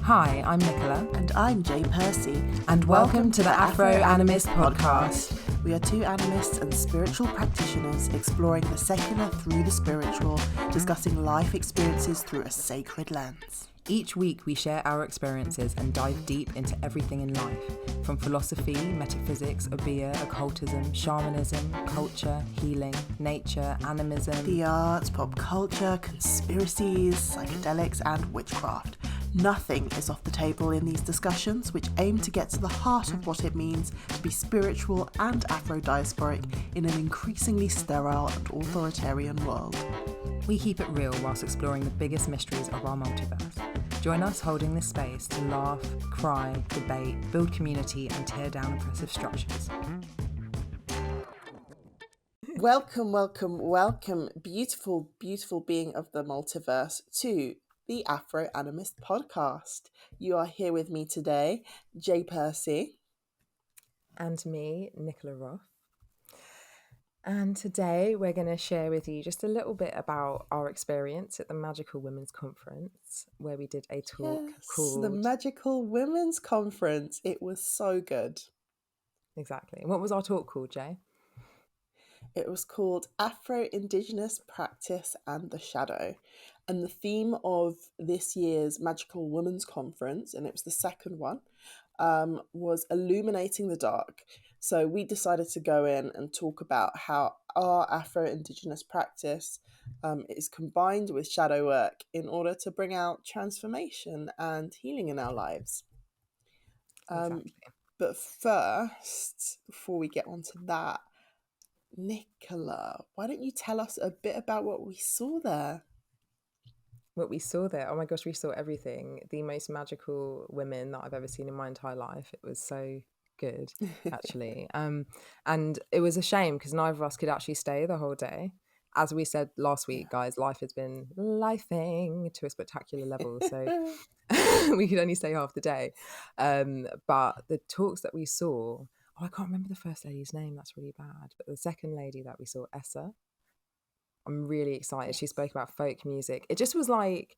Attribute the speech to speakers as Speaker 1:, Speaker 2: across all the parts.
Speaker 1: Hi, I'm Nicola.
Speaker 2: And I'm Jay Percy.
Speaker 1: And welcome to the Afro Animist podcast.
Speaker 2: We are two animists and spiritual practitioners exploring the secular through the spiritual, discussing life experiences through a sacred lens.
Speaker 1: Each week we share our experiences and dive deep into everything in life, from philosophy, metaphysics, obeah, occultism, shamanism, culture, healing, nature, animism,
Speaker 2: the arts, pop culture, conspiracies, psychedelics and witchcraft. Nothing is off the table in these discussions, which aim to get to the heart of what it means to be spiritual and Afro-diasporic in an increasingly sterile and authoritarian world.
Speaker 1: We keep it real whilst exploring the biggest mysteries of our multiverse. Join us holding this space to laugh, cry, debate, build community and tear down oppressive structures.
Speaker 2: Welcome, beautiful, beautiful being of the multiverse to the Afro Animist podcast. You are here with me today, Jay Percy.
Speaker 1: And me, Nicola Roth. And today we're going to share with you just a little bit about our experience at the Magickal Women's Conference, where we did a talk called...
Speaker 2: the Magickal Women's Conference. It was so good.
Speaker 1: Exactly. What was our talk called, Jay?
Speaker 2: It was called Afro, Indigenous Practice and the Shadow. And the theme of this year's Magickal Women's Conference, and it was the second one, was illuminating the dark. So we decided to go in and talk about how our Afro-Indigenous practice is combined with shadow work in order to bring out transformation and healing in our lives.
Speaker 1: Exactly.
Speaker 2: But first, before we get onto that, Nicola, why don't you tell us a bit about what we saw there?
Speaker 1: What we saw there, oh my gosh, we saw everything. The most magical women that I've ever seen in my entire life. It was so good, actually. And it was a shame because neither of us could actually stay the whole day. As we said last week, guys, life has been lifing to a spectacular level. So we could only stay half the day. But the talks that we saw, I can't remember the first lady's name. That's really bad. But the second lady that we saw, Essa, I'm really excited. She spoke about folk music. It just was like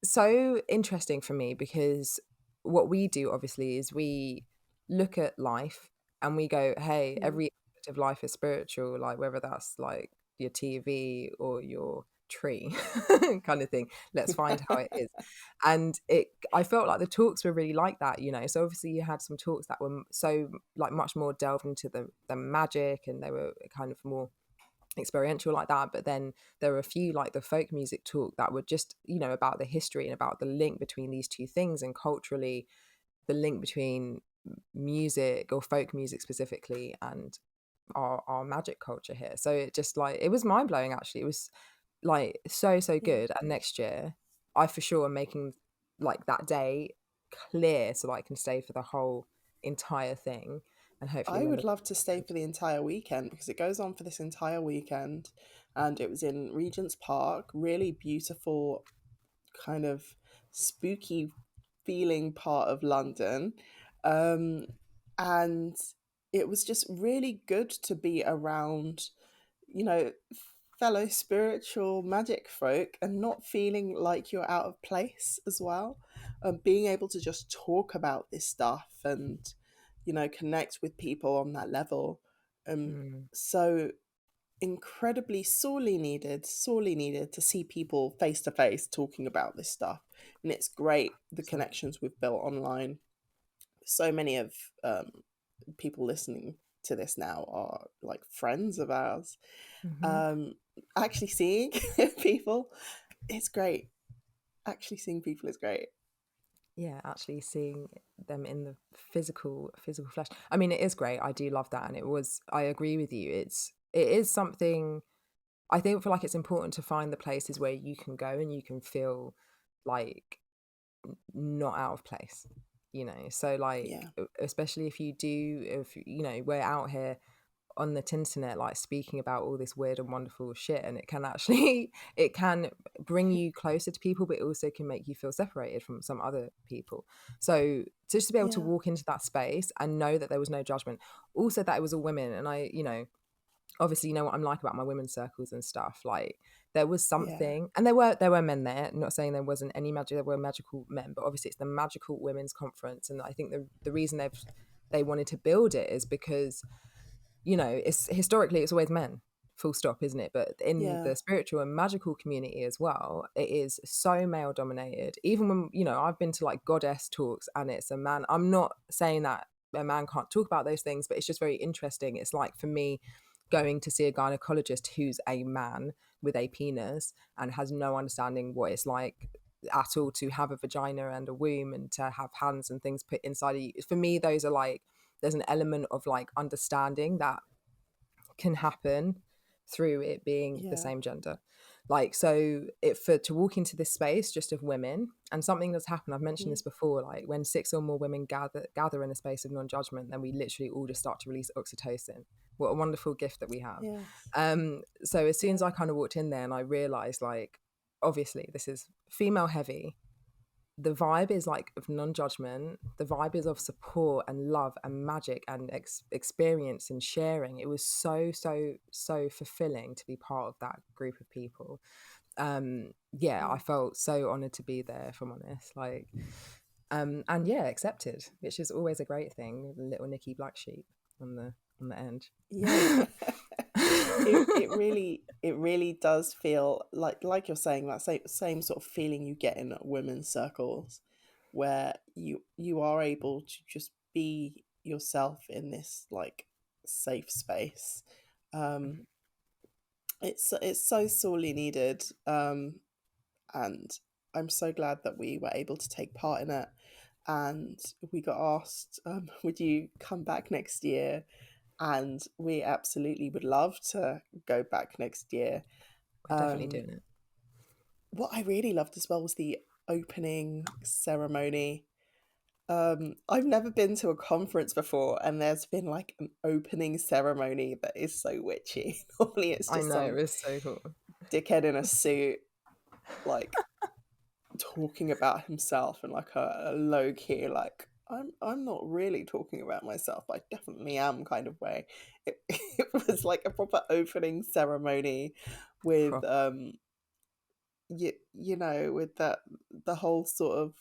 Speaker 1: so interesting for me because what we do obviously is we look at life and we go, hey, every aspect of life is spiritual, like whether that's like your TV or your tree kind of thing. Let's find how it is. And I felt like the talks were really like that, you know. So obviously you had some talks that were so like much more delved into the magic, and they were kind of more experiential like that, but then there were a few like the folk music talk that were just, you know, about the history and about the link between these two things, and culturally the link between music or folk music specifically and our magic culture here. So it just like, it was mind-blowing actually. It was like so good. And next year I for sure am making like that day clear so that I can stay for the whole entire thing. And hopefully
Speaker 2: I would love to stay for the entire weekend because it goes on for this entire weekend, and it was in Regent's Park, really beautiful, kind of spooky feeling part of London, and it was just really good to be around, you know, fellow spiritual magic folk and not feeling like you're out of place as well. Being able to just talk about this stuff and, you know, connect with people on that level. So incredibly sorely needed to see people face to face talking about this stuff. And it's great, the connections we've built online. So many of people listening to this now are like friends of ours. Actually seeing people, it's great. Actually seeing people is great.
Speaker 1: Yeah, actually seeing them in the physical flesh. I mean, it is great. I do love that. And I agree with you. It is something, I think, feel like it's important to find the places where you can go and you can feel like not out of place, you know. So like, especially if you know, we're out here on the tinternet like speaking about all this weird and wonderful shit, and it can actually it can bring you closer to people, but it also can make you feel separated from some other people. So just to be able to walk into that space and know that there was no judgment, also that it was all women, and I, you know, obviously, you know what I'm like about my women's circles and stuff. Like there was
Speaker 2: Yeah.
Speaker 1: something, and there were men there. I'm not saying there wasn't any magic. There were magical men, but obviously it's the Magickal Women's Conference, and I think the reason they wanted to build it is because, you know, it's historically it's always men, full stop, isn't it? But in
Speaker 2: Yeah.
Speaker 1: the spiritual and magical community as well, it is so male dominated. Even when, you know, I've been to like goddess talks and it's a man. I'm not saying that a man can't talk about those things, but it's just very interesting. It's like for me going to see a gynecologist who's a man with a penis and has no understanding what it's like at all to have a vagina and a womb and to have hands and things put inside of you. For me, those are like, there's an element of like understanding that can happen through it being the
Speaker 2: Yeah.
Speaker 1: same gender. Like, so it for to walk into this space just of women, and something that's happened, I've mentioned
Speaker 2: Mm.
Speaker 1: this before, like when 6 or more women gather in a space of non-judgment, then we literally all just start to release oxytocin. What a wonderful gift that we have.
Speaker 2: Yes.
Speaker 1: So as soon as
Speaker 2: Yeah.
Speaker 1: I kind of walked in there and I realized, like, obviously this is female heavy, the vibe is like of non-judgment, the vibe is of support and love and magic and experience and sharing. It was so fulfilling to be part of that group of people. Yeah, I
Speaker 2: Mm.
Speaker 1: felt so honored to be there, if I'm honest. Like, and yeah, accepted, which is always a great thing. Little Nikki Black Sheep on the end.
Speaker 2: Yeah. It really does feel like you're saying, that same sort of feeling you get in women's circles, where you are able to just be yourself in this like safe space. Um, it's so sorely needed, and I'm so glad that we were able to take part in it. And we got asked, would you come back next year? And we absolutely would love to go back next year.
Speaker 1: We're definitely
Speaker 2: Um,
Speaker 1: doing it.
Speaker 2: what I really loved as well was the opening ceremony. I've never been to a conference before, and there's been like an opening ceremony that is so witchy. Normally, it's
Speaker 1: I
Speaker 2: just
Speaker 1: know, it
Speaker 2: some
Speaker 1: was so cool.
Speaker 2: dickhead in a suit, like talking about himself in like a low key, like I'm not really talking about myself, but I definitely am kind of way. It was like a proper opening ceremony with
Speaker 1: Proper.
Speaker 2: you know, with the whole sort of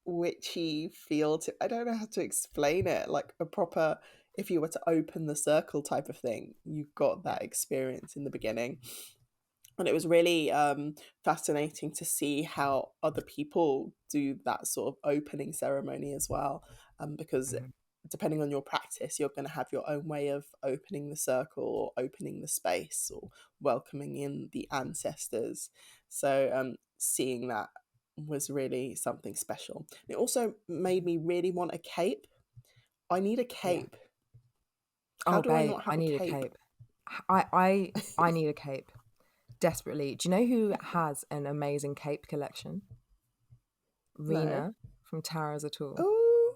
Speaker 2: witchy feel to, I don't know how to explain it, like a proper, if you were to open the circle type of thing, you got
Speaker 1: Yeah.
Speaker 2: that experience in the beginning. And it was really fascinating to see how other people do that sort of opening ceremony as well, because
Speaker 1: Mhm.
Speaker 2: depending on your practice, you're going to have your own way of opening the circle or opening the space or welcoming in the ancestors. So seeing that was really something special. It also made me really want a cape. I need a
Speaker 1: Yeah.
Speaker 2: cape. How
Speaker 1: Oh,
Speaker 2: do I
Speaker 1: babe,
Speaker 2: not
Speaker 1: I
Speaker 2: have a
Speaker 1: need a
Speaker 2: cape?
Speaker 1: cape. I need a cape desperately. Do you know who has an amazing cape collection?
Speaker 2: No.
Speaker 1: Rena from Tara's at all.
Speaker 2: Oh,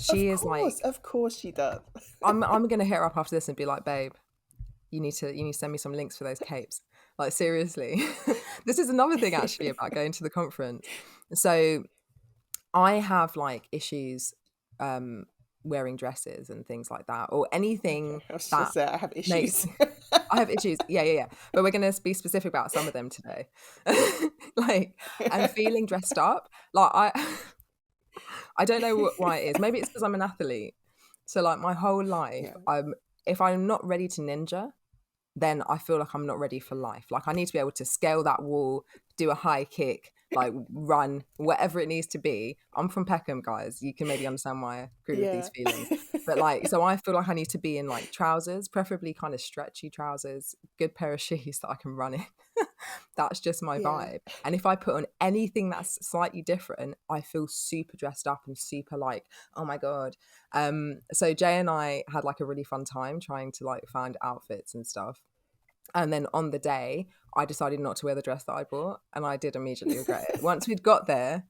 Speaker 1: She is like,
Speaker 2: of course she does.
Speaker 1: I'm gonna hit her up after this and be like, babe, you need to send me some links for those capes. Like seriously. This is another thing actually about going to the conference. So I have like issues um wearing dresses and things like that, or anything
Speaker 2: Okay, I was just gonna
Speaker 1: that
Speaker 2: say I have
Speaker 1: makes
Speaker 2: issues.
Speaker 1: I have issues. Yeah, yeah, yeah. But we're going to be specific about some of them today. Like, and feeling dressed up. Like, I don't know why it is. Maybe it's because I'm an athlete. So, like, my whole life,
Speaker 2: Yeah,
Speaker 1: if I'm not ready to ninja, then I feel like I'm not ready for life. Like I need to be able to scale that wall, do a high kick, like run, whatever it needs to be. I'm from Peckham, guys. You can maybe understand why I agree with these
Speaker 2: yeah,
Speaker 1: feelings. But like, so I feel like I need to be in like trousers, preferably kind of stretchy trousers, good pair of shoes that I can run in. That's just my
Speaker 2: yeah,
Speaker 1: vibe. And if I put on anything that's slightly different, I feel super dressed up and super like, oh my God. So Jay and I had like a really fun time trying to like find outfits and stuff. And then on the day, I decided not to wear the dress that I bought, and I did immediately regret it. Once we'd got there,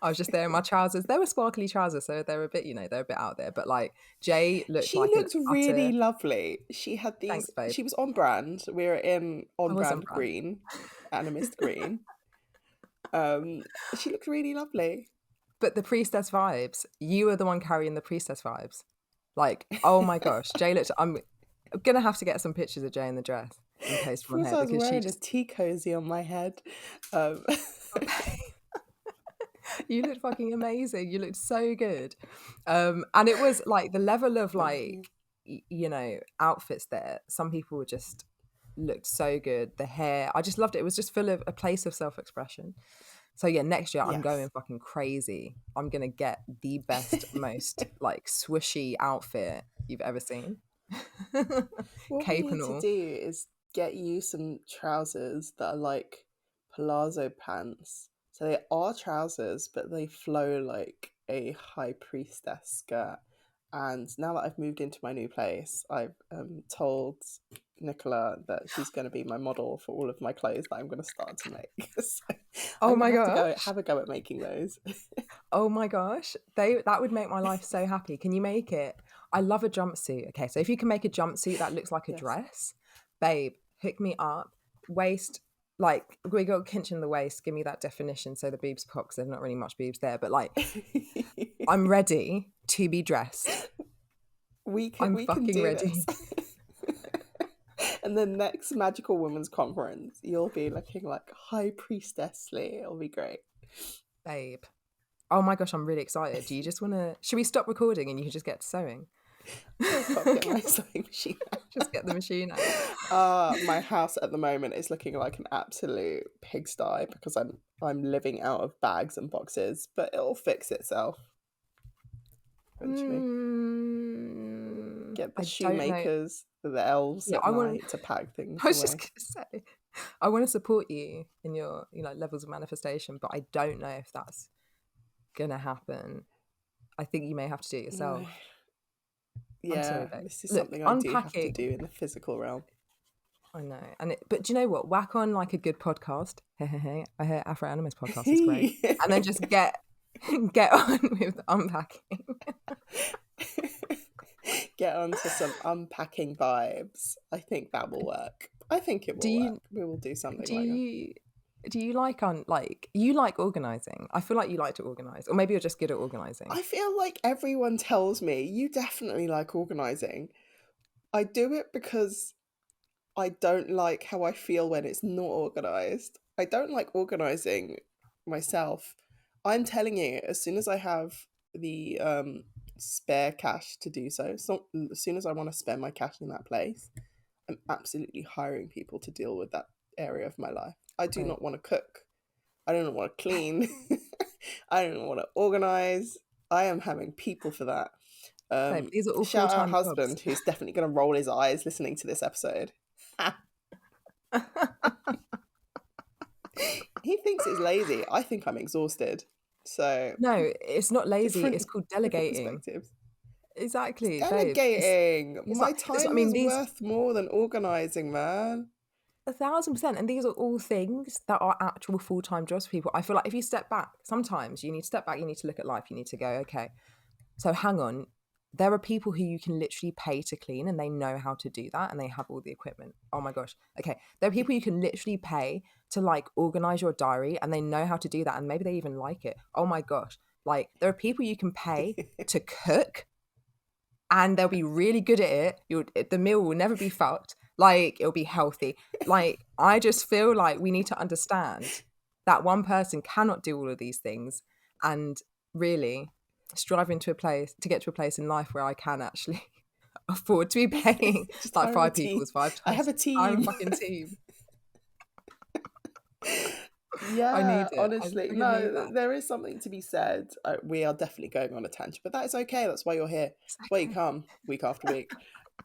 Speaker 1: I was just there in my trousers. They were sparkly trousers, so they're a bit, you know, they're a bit out there. But like Jay looked
Speaker 2: she
Speaker 1: like an
Speaker 2: looked really
Speaker 1: utter
Speaker 2: lovely. She had these.
Speaker 1: thanks, babe.
Speaker 2: She was on brand. We were in
Speaker 1: I
Speaker 2: on
Speaker 1: was on
Speaker 2: brand
Speaker 1: brand.
Speaker 2: green, animist green. Um, she looked really lovely.
Speaker 1: But the priestess vibes, you were the one carrying the priestess vibes. Like, oh my gosh, Jay looked. I'm gonna have to get some pictures of Jay in the dress and post them on
Speaker 2: Because
Speaker 1: here
Speaker 2: I was
Speaker 1: because she
Speaker 2: wearing a
Speaker 1: just
Speaker 2: tea cozy on my head. Um,
Speaker 1: you looked fucking amazing. You looked so good. And it was like the level of
Speaker 2: Thank you.
Speaker 1: like you know, outfits there. Some people were just looked so good. The hair, I just loved it. It was just full of a place of self-expression. So yeah, next year I'm
Speaker 2: Yes.
Speaker 1: going fucking crazy. I'm gonna get the best, most like swishy outfit you've ever seen.
Speaker 2: What we
Speaker 1: Cape
Speaker 2: need
Speaker 1: and
Speaker 2: to
Speaker 1: all.
Speaker 2: do is get you some trousers that are like palazzo pants. So they are trousers, but they flow like a high priestess skirt. And now that I've moved into my new place, I've told Nicola that she's going to be my model for all of my clothes that I'm going to start to make. So
Speaker 1: Oh
Speaker 2: I'm going
Speaker 1: my
Speaker 2: to have to go
Speaker 1: gosh.
Speaker 2: have a go at making those.
Speaker 1: Oh my gosh. That would make my life so happy. Can you make it? I love a jumpsuit. Okay, so if you can make a jumpsuit that looks like a
Speaker 2: Yes.
Speaker 1: dress, babe, hook me up. Waist, like we got kinch in the waist, give me that definition so the boobs pop because there's not really much boobs there. But like I'm ready to be dressed. I'm
Speaker 2: we can
Speaker 1: fucking
Speaker 2: do
Speaker 1: ready.
Speaker 2: this. And the next Magickal Women's Conference, you'll be looking like High Priestessly. It'll be great.
Speaker 1: Babe. Oh my gosh, I'm really excited. Do you just wanna should we stop recording and you can just get to sewing?
Speaker 2: I'll stop getting my sewing machine
Speaker 1: Just get the machine out.
Speaker 2: out. My house at the moment is looking like an absolute pigsty because I'm living out of bags and boxes, but it'll fix itself eventually. Get the
Speaker 1: I don't know.
Speaker 2: shoemakers, the elves
Speaker 1: Yeah,
Speaker 2: at
Speaker 1: I want
Speaker 2: night to pack things
Speaker 1: I was just
Speaker 2: away.
Speaker 1: gonna say, I want to support you in your, you know, levels of manifestation, but I don't know if that's gonna happen. I think you may have to do it
Speaker 2: No.
Speaker 1: yourself. I'm sorry,
Speaker 2: Yeah,
Speaker 1: babe.
Speaker 2: this is
Speaker 1: Look,
Speaker 2: something I do have to
Speaker 1: unpacking.
Speaker 2: do in the physical realm.
Speaker 1: I know, but do you know what? Whack on like a good podcast. Hey, hey, hey! I hear Afro Animus podcast is great, and then just get on with unpacking.
Speaker 2: Get onto some unpacking vibes. I think that will work. I think it
Speaker 1: Do
Speaker 2: will
Speaker 1: you
Speaker 2: work. We will do something
Speaker 1: do
Speaker 2: like that.
Speaker 1: you do you like like you like organizing? I feel like you like to organize, or maybe you're just good at organizing.
Speaker 2: I feel like everyone tells me you definitely like organizing. I do it because I don't like how I feel when it's not organized. I don't like organizing myself. I'm telling you, as soon as I have the spare cash to do so, as soon as I want to spend my cash in that place, I'm absolutely hiring people to deal with that area of my life. I do
Speaker 1: Babe,
Speaker 2: not want to cook. I don't want to clean. I don't want to organize. I am having people for that.
Speaker 1: these are all
Speaker 2: Shout out
Speaker 1: full-time jobs.
Speaker 2: husband who's definitely going to roll his eyes listening to this episode. He thinks it's lazy. I think I'm exhausted. So
Speaker 1: No, it's not lazy. It's
Speaker 2: different
Speaker 1: called
Speaker 2: different
Speaker 1: delegating.
Speaker 2: perspectives. It's
Speaker 1: Exactly, babe.
Speaker 2: delegating.
Speaker 1: It's
Speaker 2: My
Speaker 1: not. It's not. I
Speaker 2: time
Speaker 1: mean,
Speaker 2: is
Speaker 1: these
Speaker 2: worth more than organizing, man.
Speaker 1: 1,000%, and these are all things that are actual full-time jobs for people. I feel like if you step back, sometimes you need to step back. You need to look at life. You need to go, okay. So hang on. There are people who you can literally pay to clean and they know how to do that and they have all the equipment. Oh my gosh. Okay. There are people you can literally pay to like organize your diary and they know how to do that and maybe they even like it. Oh my gosh. Like there are people you can pay to cook and they'll be really good at it. The meal will never be fucked. Like it'll be healthy. Like I just feel like we need to understand that one person cannot do all of these things, and really striving to get to a place in life where I can actually afford to be paying
Speaker 2: Just
Speaker 1: like
Speaker 2: hire a
Speaker 1: five
Speaker 2: team.
Speaker 1: people's five
Speaker 2: I
Speaker 1: times.
Speaker 2: have a
Speaker 1: Hire a
Speaker 2: team.
Speaker 1: fucking team. I
Speaker 2: Yeah,
Speaker 1: need it. I
Speaker 2: honestly,
Speaker 1: fucking need
Speaker 2: no,
Speaker 1: that.
Speaker 2: there is something to be said. We are definitely going on a tangent, but that is okay. That's why you're here.
Speaker 1: It's
Speaker 2: That's why you
Speaker 1: okay.
Speaker 2: come week after week.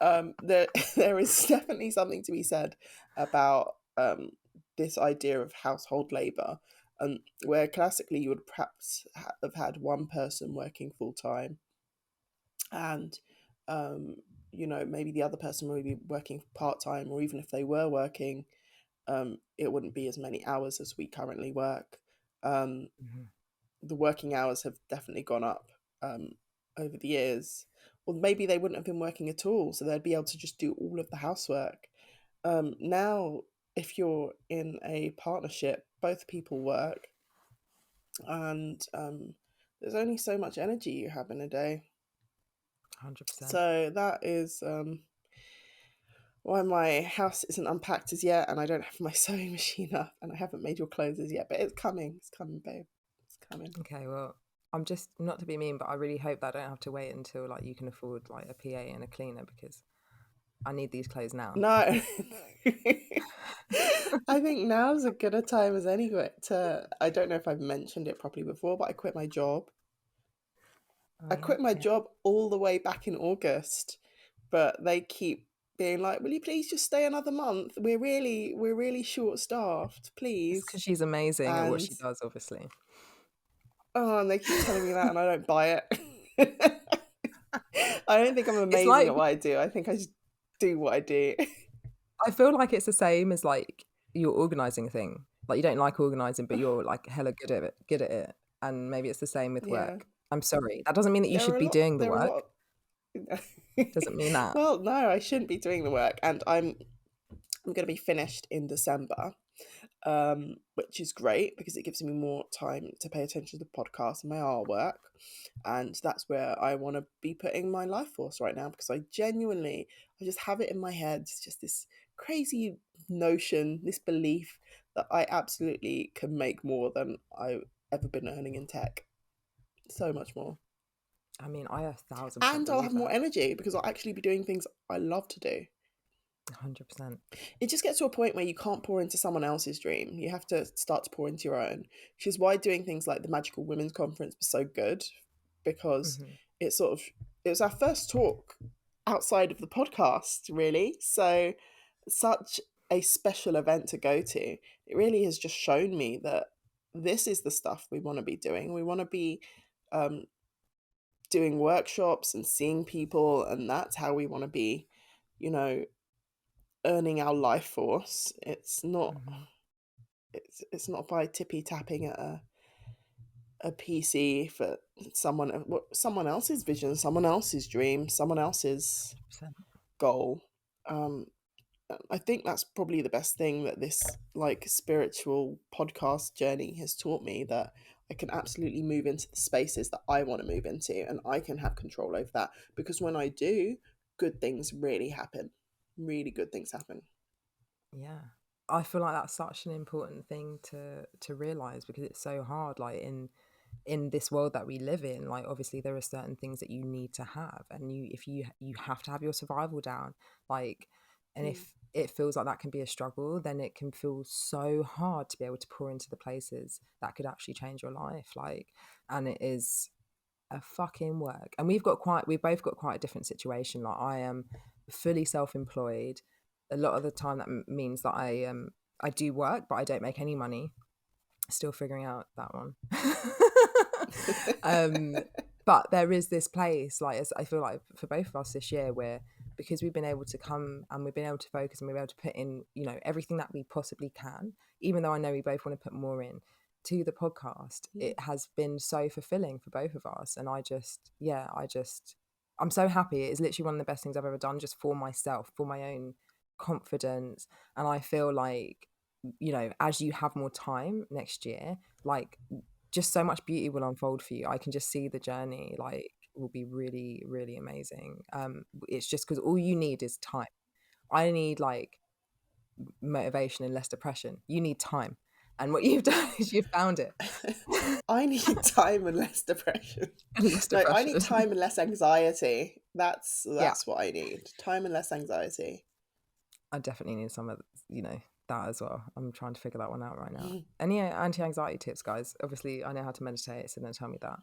Speaker 2: There, there is definitely something to be said about this idea of household labor, where classically you would perhaps have had one person working full time, and um, maybe the other person would be working part time, or even if they were working, it wouldn't be as many hours as we currently work. Um,
Speaker 1: Mhm.
Speaker 2: the working hours have definitely gone up over the years. Or maybe they wouldn't have been working at all, so they'd be able to just do all of the housework. Now, if you're in a partnership, both people work, and there's only so much energy you have in a day.
Speaker 1: 100%.
Speaker 2: So that is why my house isn't unpacked as yet, and I don't have my sewing machine up, and I haven't made your clothes as yet. But it's coming. It's coming, babe. It's coming.
Speaker 1: Okay, well, I'm just not to be mean, but I really hope that I don't have to wait until like you can afford like a PA and a cleaner because I need these clothes now.
Speaker 2: No. I think now's as good a time as any to. I don't know if I've mentioned it properly before, but I quit my job. I
Speaker 1: Oh,
Speaker 2: quit my
Speaker 1: okay.
Speaker 2: job all the way back in August, but they keep being like, "Will you please just stay another month? We're really short staffed,
Speaker 1: It's because
Speaker 2: please."
Speaker 1: she's amazing at what
Speaker 2: And
Speaker 1: she does, obviously.
Speaker 2: and they keep telling me that, and I don't buy it. I don't think I'm
Speaker 1: It's
Speaker 2: amazing
Speaker 1: like
Speaker 2: at what I do. I think I just do what I do.
Speaker 1: I feel like it's the same as like your organizing thing. Like you don't like organizing, but you're like hella good at it. And maybe it's the same with
Speaker 2: Yeah,
Speaker 1: work. I'm sorry. That doesn't mean that you
Speaker 2: there are
Speaker 1: should
Speaker 2: a
Speaker 1: be
Speaker 2: lot.
Speaker 1: doing the
Speaker 2: There are a
Speaker 1: work.
Speaker 2: lot.
Speaker 1: Doesn't mean that.
Speaker 2: Well, no, I shouldn't be doing the work, and I'm going to be finished in December, which is great because it gives me more time to pay attention to the podcast and my artwork. And that's where I want to be putting my life force right now because I just have it in my head. It's just this crazy notion, this belief that I absolutely can make more than I've ever been earning in tech. So much more.
Speaker 1: I mean, I 1,000%
Speaker 2: And I'll have
Speaker 1: believe
Speaker 2: more
Speaker 1: that.
Speaker 2: energy because I'll actually be doing things I love to do.
Speaker 1: 100%.
Speaker 2: It just gets to a point where you can't pour into someone else's dream. You have to start to pour into your own, which is why doing things like the Magickal Women's Conference was so good because
Speaker 1: Hmm.
Speaker 2: it sort of it was our first talk outside of the podcast, really. So such a special event to go to. It really has just shown me that this is the stuff we want to be doing. We want to be um, doing workshops and seeing people, and that's how we want to be, you know, earning our life force.
Speaker 1: Hmm.
Speaker 2: It's not by tippy tapping at a PC for someone else's vision, someone else's dream, someone else's
Speaker 1: 100%.
Speaker 2: goal. Um, I think that's probably the best thing that this like spiritual podcast journey has taught me, that I can absolutely move into the spaces that I want to move into, and I can have control over that because when I do, good things really happen. Really good things happen.
Speaker 1: Yeah. I feel like that's such an important thing to realize because it's so hard like in this world that we live in. Like obviously there are certain things that you need to have, and you have to have your survival down, like, and
Speaker 2: Mm.
Speaker 1: if it feels like that can be a struggle, then it can feel so hard to be able to pour into the places that could actually change your life, like, and it is a fucking work. And we've both got quite a different situation. Like I am fully self-employed. A lot of the time that means that I do work but I don't make any money. Still figuring out that one. um but there is this place, like, as I feel like for both of us this year, where because we've been able to come and we've been able to focus and we've been able to put in, everything that we possibly can, even though I know we both want to put more in to the podcast,
Speaker 2: Mm.
Speaker 1: it has been so fulfilling for both of us. And I'm so happy. It is literally one of the best things I've ever done, just for myself, for my own confidence. And I feel like, as you have more time next year, like, just so much beauty will unfold for you. I can just see the journey, like, will be really, really amazing. It's just because all you need is time. I need like motivation and less depression. You need time. And what you've done is you've found it.
Speaker 2: I need time and less depression.
Speaker 1: And less
Speaker 2: No, I need
Speaker 1: depression.
Speaker 2: time and less anxiety. That's
Speaker 1: Yeah,
Speaker 2: that's what I need. Time and less anxiety.
Speaker 1: I definitely need some of, that as well. I'm trying to figure that one out right now. Any anti-anxiety tips, guys? Obviously, I know how to meditate, so don't tell me that.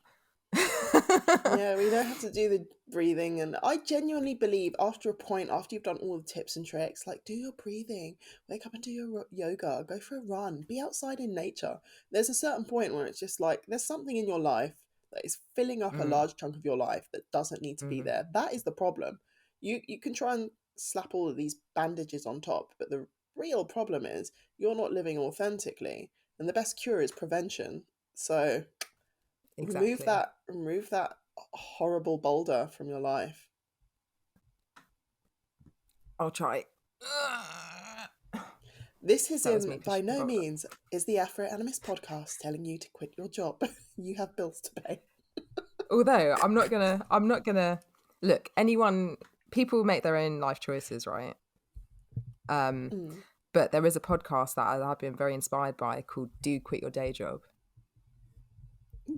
Speaker 2: Yeah, we don't have to do the breathing. And I genuinely believe after a point, after you've done all the tips and tricks, like do your breathing, wake up and do your yoga, go for a run, be outside in nature. There's a certain point where it's just like there's something in your life that is filling up a
Speaker 1: Mm,
Speaker 2: large chunk of your life that doesn't need to be
Speaker 1: mhm.
Speaker 2: there. That is the problem. You can try and slap all of these bandages on top, but the real problem is you're not living authentically. And the best cure is prevention. So
Speaker 1: Exactly.
Speaker 2: remove that horrible boulder from your life.
Speaker 1: I'll try.
Speaker 2: This is
Speaker 1: That was me
Speaker 2: in by
Speaker 1: pushing the
Speaker 2: no
Speaker 1: boulder.
Speaker 2: means is the Afro Animist podcast telling you to quit your job. You have bills to pay.
Speaker 1: Although I'm not gonna look, anyone, people make their own life choices, right?
Speaker 2: Mm.
Speaker 1: But there is a podcast that I've been very inspired by called Do Quit Your Day Job.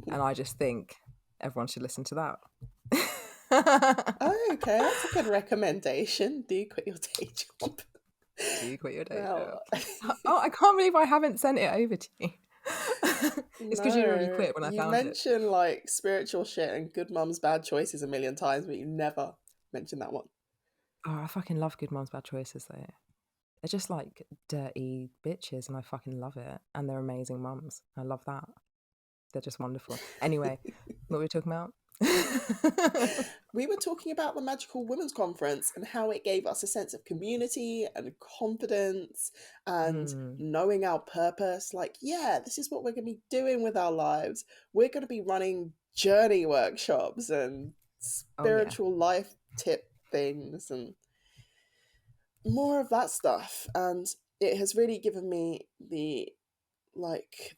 Speaker 1: And I just think everyone should listen to that.
Speaker 2: Oh, okay, that's a good recommendation. Do quit your day job.
Speaker 1: Do quit your day job.
Speaker 2: Well,
Speaker 1: Oh, I can't believe I haven't sent it over to you. It's because you'd already
Speaker 2: no,
Speaker 1: quit when I
Speaker 2: you
Speaker 1: found it.
Speaker 2: mentioned like spiritual shit and good mums, bad choices a million times, but you never mentioned that one.
Speaker 1: Oh, I fucking love Good Mums Bad Choices though. They're just like dirty bitches and I fucking love it. And they're amazing mums. I love that. They're just wonderful. Anyway, what were we talking about?
Speaker 2: We were talking about the Magickal Women's Conference and how it gave us a sense of community and confidence and
Speaker 1: Mm.
Speaker 2: knowing our purpose. Like, yeah, this is what we're going to be doing with our lives. We're going to be running journey workshops and
Speaker 1: Oh yeah.
Speaker 2: spiritual life tip things and more of that stuff. And it has really given me the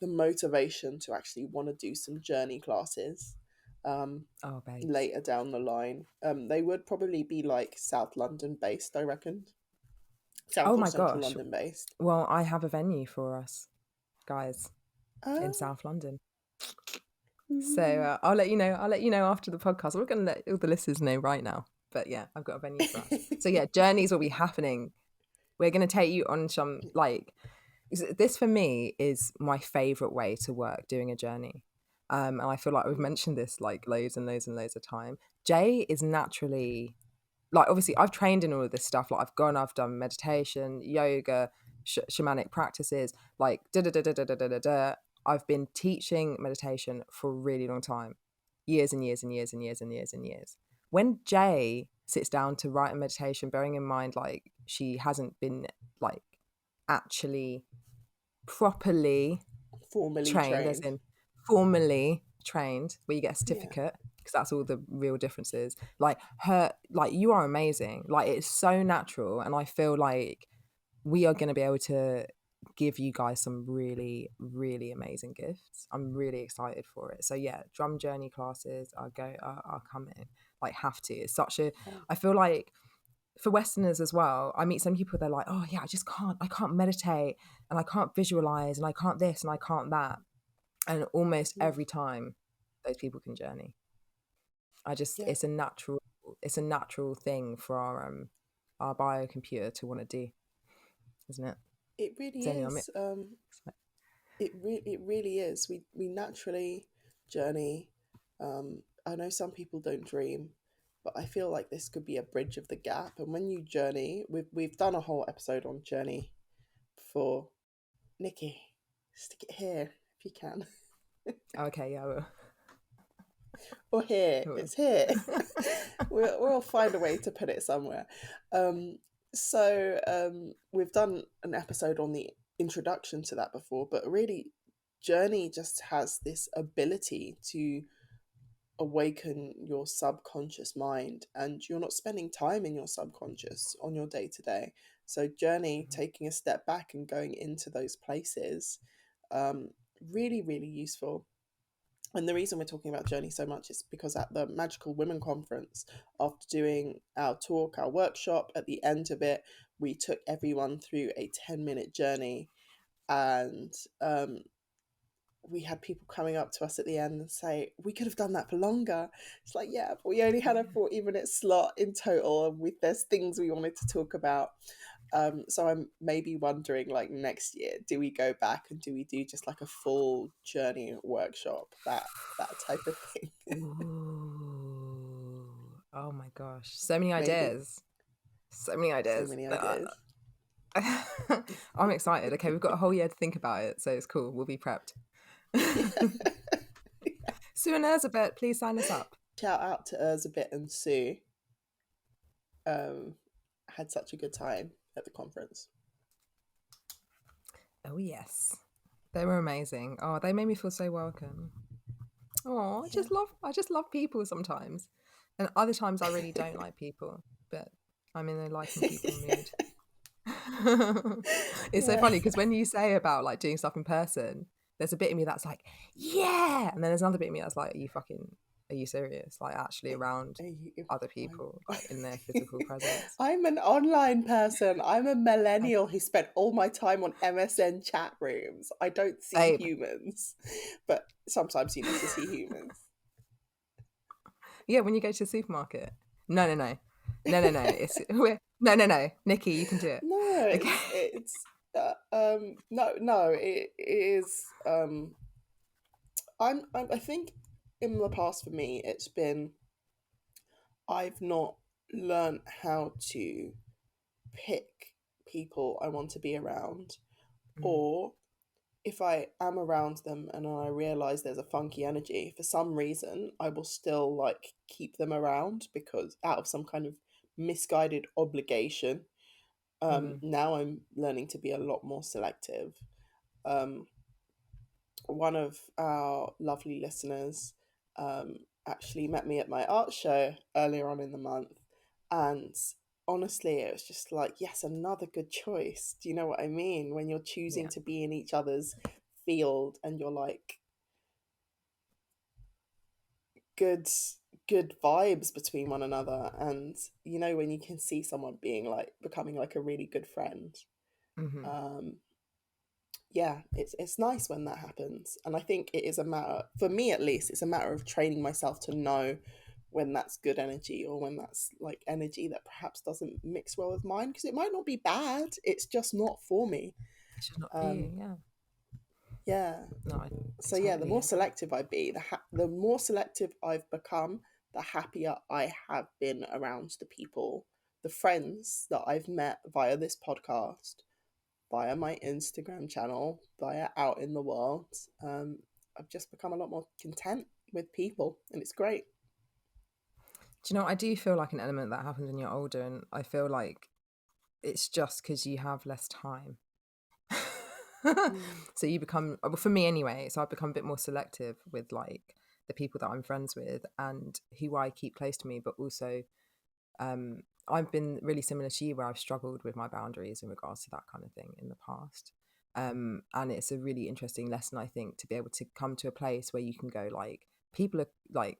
Speaker 2: motivation to actually want to do some journey classes
Speaker 1: Oh babes.
Speaker 2: later down the line. They would probably be like South London based, I reckon.
Speaker 1: Oh
Speaker 2: South or
Speaker 1: my
Speaker 2: Central
Speaker 1: gosh.
Speaker 2: London based.
Speaker 1: Well, I have a venue for us, guys, in
Speaker 2: Oh,
Speaker 1: South London. So
Speaker 2: ooh.
Speaker 1: I'll let you know. I'll let you know after the podcast. We're going to let all the listeners know right now. But yeah, I've got a venue for us. So yeah, journeys will be happening. We're going to take you on some like this for me is my favorite way to work doing a journey. And I feel like we've mentioned this like loads and loads and loads of time. Jay is naturally like obviously I've trained in all of this stuff. Like I've done meditation, yoga, shamanic practices, like da da da da da da da da. I've been teaching meditation for a really long time, years and years and years and years and years and years. When Jay sits down to write a meditation, bearing in mind like she hasn't been like actually properly
Speaker 2: Formally
Speaker 1: trained, as
Speaker 2: trained.
Speaker 1: in formally trained, where you get a
Speaker 2: Yeah.
Speaker 1: certificate, because that's all the real differences. Like her, like you are amazing. Like it's so natural, and I feel like we are going to be able to give you guys some really, really amazing gifts. I'm really excited for it. So yeah, drum journey classes are coming. Like have to. It's such a.
Speaker 2: Oh,
Speaker 1: I feel like for Westerners as well, I meet some people, they're like, oh yeah, I can't meditate and I can't visualize and I can't this and I can't that. And almost
Speaker 2: mm,
Speaker 1: every time those people can journey.
Speaker 2: yeah,
Speaker 1: It's a natural thing for our biocomputer to want to do, isn't it?
Speaker 2: it really
Speaker 1: So anyway,
Speaker 2: is. It really is. We naturally journey. I know some people don't dream, but I feel like this could be a bridge of the gap. And when you journey, we've done a whole episode on journey before. Nikki, stick it here if you can.
Speaker 1: okay, yeah,
Speaker 2: Or here.
Speaker 1: I will.
Speaker 2: It's here. We'll find a way to put it somewhere. We've done an episode on the introduction to that before, but really, Journey just has this ability to awaken your subconscious mind, and you're not spending time in your subconscious on your day to day. So, Journey, taking a step back and going into those places, um, really, really useful. And the reason we're talking about Journey so much is because at the Magickal Women Conference, after doing our talk, our workshop, at the end of it, we took everyone through a 10-minute journey. And we had people coming up to us at the end and say, we could have done that for longer. It's like, yeah, but we only had a 40-minute slot in total. And there's things we wanted to talk about. So I'm maybe wondering, like next year, do we go back and do we do just like a full journey workshop, that type of thing?
Speaker 1: Ooh. Oh my gosh, so many
Speaker 2: Maybe.
Speaker 1: ideas, so many
Speaker 2: So
Speaker 1: ideas.
Speaker 2: many ideas.
Speaker 1: I'm excited. Okay, we've got a whole year to think about it, so it's cool. We'll be prepped.
Speaker 2: Yeah.
Speaker 1: Sue and Elizabeth, please sign us up.
Speaker 2: Shout out to Erzabit and Sue. Um, had such a good time at the conference.
Speaker 1: Oh yes, they were amazing. Oh, they made me feel so welcome. Oh,
Speaker 2: Yeah.
Speaker 1: I just love people sometimes, and other times I really don't like people, but I'm in a liking people mood. It's so
Speaker 2: Yeah.
Speaker 1: funny because when you say about like doing stuff in person, there's a bit of me that's like, yeah, and then there's another bit of me that's like, are Are you serious? Like actually around other people,
Speaker 2: I'm,
Speaker 1: like in their physical presence.
Speaker 2: I'm an online person. I'm a millennial who spent all my time on MSN chat rooms. I don't see
Speaker 1: Babe.
Speaker 2: humans, but sometimes you need to see humans.
Speaker 1: Yeah, when you go to the supermarket. No, no, no. No, no, no. No. Nikki, you can do it.
Speaker 2: No,
Speaker 1: Okay.
Speaker 2: no, it is. I think in the past for me, it's been I've not learned how to pick people I want to be around,
Speaker 1: Mm,
Speaker 2: or if I am around them and I realize there's a funky energy, for some reason, I will still like keep them around because out of some kind of misguided obligation.
Speaker 1: mm-hmm.
Speaker 2: Now I'm learning to be a lot more selective. Um, One of our lovely listeners actually met me at my art show earlier on in the month, and honestly, it was just like, yes, another good choice. Do you know what I mean? When you're choosing
Speaker 1: Yeah.
Speaker 2: to be in each other's field and you're like, good good vibes between one another, and you know when you can see someone being like becoming like a really good friend.
Speaker 1: Mm-hmm.
Speaker 2: um yeah, it's nice when that happens, and I think it is a matter, for me at least, it's a matter of training myself to know when that's good energy or when that's like energy that perhaps doesn't mix well with mine, because it might not be bad, it's just not for me.
Speaker 1: It's just not for
Speaker 2: um
Speaker 1: you. Yeah.
Speaker 2: yeah.
Speaker 1: No, I
Speaker 2: So yeah, the
Speaker 1: totally
Speaker 2: more
Speaker 1: agree.
Speaker 2: selective I be, the more selective I've become, the happier I have been around the people, the friends that I've met via this podcast, via my Instagram channel, via out in the world. I've just become a lot more content with people, and it's great.
Speaker 1: Do you know, I do feel like an element that happens when you're older, and I feel like it's just because you have less time.
Speaker 2: Mm.
Speaker 1: So you become, well, for me anyway, so I've become a bit more selective with like the people that I'm friends with and who I keep close to me, but also I've been really similar to you where I've struggled with my boundaries in regards to that kind of thing in the past. And it's a really interesting lesson, I think, to be able to come to a place where you can go like, people are like,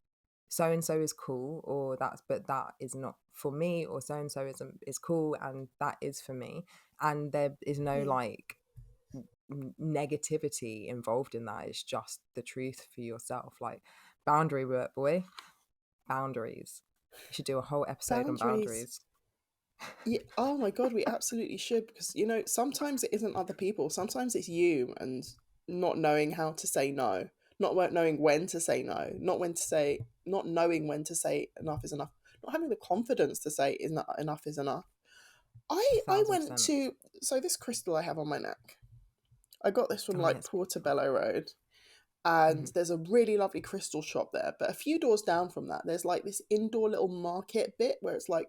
Speaker 1: so and so is cool, or that's, but that is not for me, or so and so is cool and that is for me. And there is no
Speaker 2: Yeah.
Speaker 1: like negativity involved in that. It's just the truth for yourself. Like boundary work, boy, boundaries. You should do a whole episode on
Speaker 2: Boundaries.
Speaker 1: boundaries.
Speaker 2: Yeah. Oh my god, we absolutely should, because you know sometimes it isn't other people. Sometimes it's you, and not knowing how to say no, knowing when to say no, not knowing when to say enough is enough, not having the confidence to say is not enough is enough.
Speaker 1: A
Speaker 2: I
Speaker 1: thousand
Speaker 2: went
Speaker 1: percent.
Speaker 2: to, so this crystal I have on my neck, I got this from
Speaker 1: Oh,
Speaker 2: like
Speaker 1: it's beautiful.
Speaker 2: Portobello Road, and
Speaker 1: Mm-hmm.
Speaker 2: there's a really lovely crystal shop there. But a few doors down from that, there's like this indoor little market bit where it's like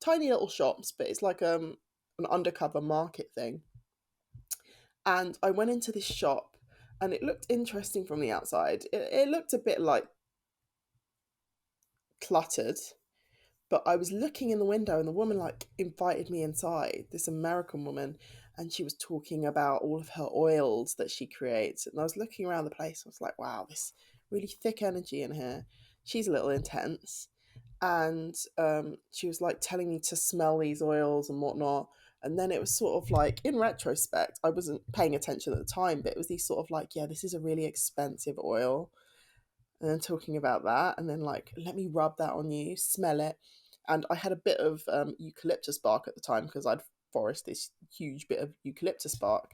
Speaker 2: tiny little shops, but it's like an undercover market thing. And I went into this shop, and it looked interesting from the outside. It looked a bit like cluttered, but I was looking in the window, and the woman like invited me inside, this American woman, and she was talking about all of her oils that she creates. And I was looking around the place, I was like, wow, this really thick energy in here. She's a little intense. And she was like telling me to smell these oils and whatnot. And then it was sort of like, in retrospect, I wasn't paying attention at the time, but it was these sort of like, yeah, this is a really expensive oil, and then talking about that, and then like, let me rub that on you, smell it. And I had a bit of eucalyptus bark at the time, because I'd forest this huge bit of eucalyptus bark.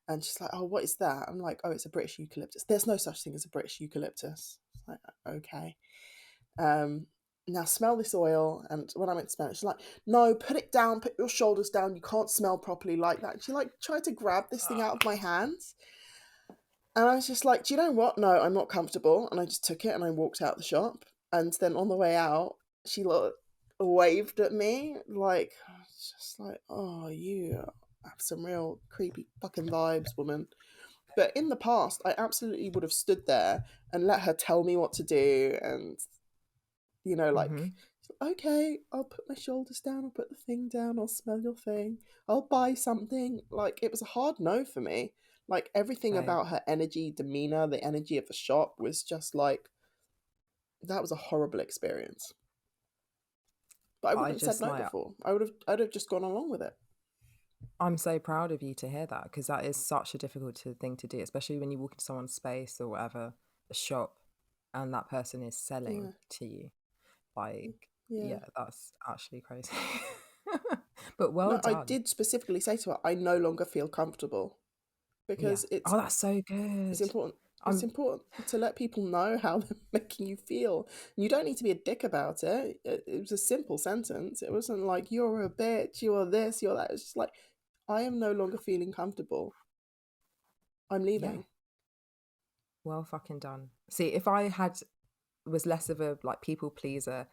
Speaker 2: And she's like, oh, what is that? I'm like, oh, it's a British eucalyptus. There's no such thing as a British eucalyptus. It's like, okay. um Now smell this oil. And when I went to smell it, she's like, no, put it down, put your shoulders down, you can't smell properly like that. And she like tried to grab this thing out of my hands, and I was just like, do you know what? No, I'm not comfortable. And I just took it and I walked out the shop. And then on the way out, she waved at me like, just like, oh, you have some real creepy fucking vibes, woman. But in the past, I absolutely would have stood there and let her tell me what to do. And,
Speaker 1: Mm-hmm.
Speaker 2: like, okay, I'll put my shoulders down, I'll put the thing down, I'll smell your thing, I'll buy something. Like, it was a hard no for me. Like, everything
Speaker 1: Same.
Speaker 2: about her energy, demeanor, the energy of the shop was just like, that was a horrible experience. But I
Speaker 1: I
Speaker 2: wouldn't have said
Speaker 1: just
Speaker 2: no
Speaker 1: like,
Speaker 2: before. I'd have just gone along with it.
Speaker 1: I'm so proud of you to hear that, because that is such a difficult thing to do, especially when you walk into someone's space or whatever, a shop, and that person is selling
Speaker 2: Yeah,
Speaker 1: to you. Like,
Speaker 2: yeah.
Speaker 1: yeah, that's actually crazy. But well
Speaker 2: No, I
Speaker 1: done.
Speaker 2: did specifically say to her, I no longer feel comfortable,
Speaker 1: Yeah.
Speaker 2: because
Speaker 1: Oh, that's so
Speaker 2: it's
Speaker 1: good.
Speaker 2: important. It's
Speaker 1: I'm,
Speaker 2: important to let people know how they're making you feel. You don't need to be a dick about it. It was a simple sentence. It wasn't like, you're a bitch, you're this, you're that. It's just like, I am no longer feeling comfortable. I'm
Speaker 1: yeah,
Speaker 2: leaving.
Speaker 1: well fucking done. See, if I was less of a like people pleaser,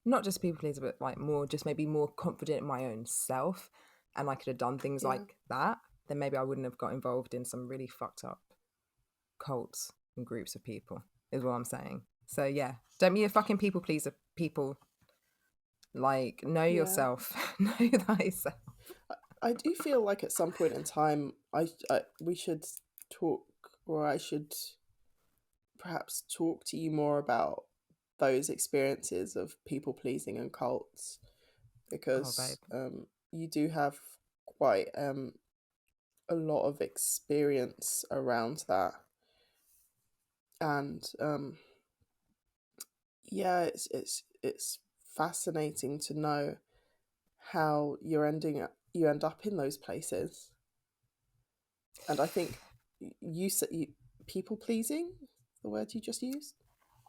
Speaker 1: not just people pleaser, but like more, just maybe more confident in my own self, and I could have done things
Speaker 2: Yeah.
Speaker 1: like that, then maybe I wouldn't have got involved in some really fucked up cults and groups of people, is what I'm saying. So yeah, don't be a fucking people pleaser, people. Like, know
Speaker 2: Yeah.
Speaker 1: yourself. Know thyself.
Speaker 2: I do feel like at some point in time, we should talk, or I should perhaps talk to you more about those experiences of people pleasing and cults,
Speaker 1: Oh babe.
Speaker 2: because you do have quite a lot of experience around that, and yeah, it's fascinating to know how you end up in those places. And I think you said people pleasing, the word you just used.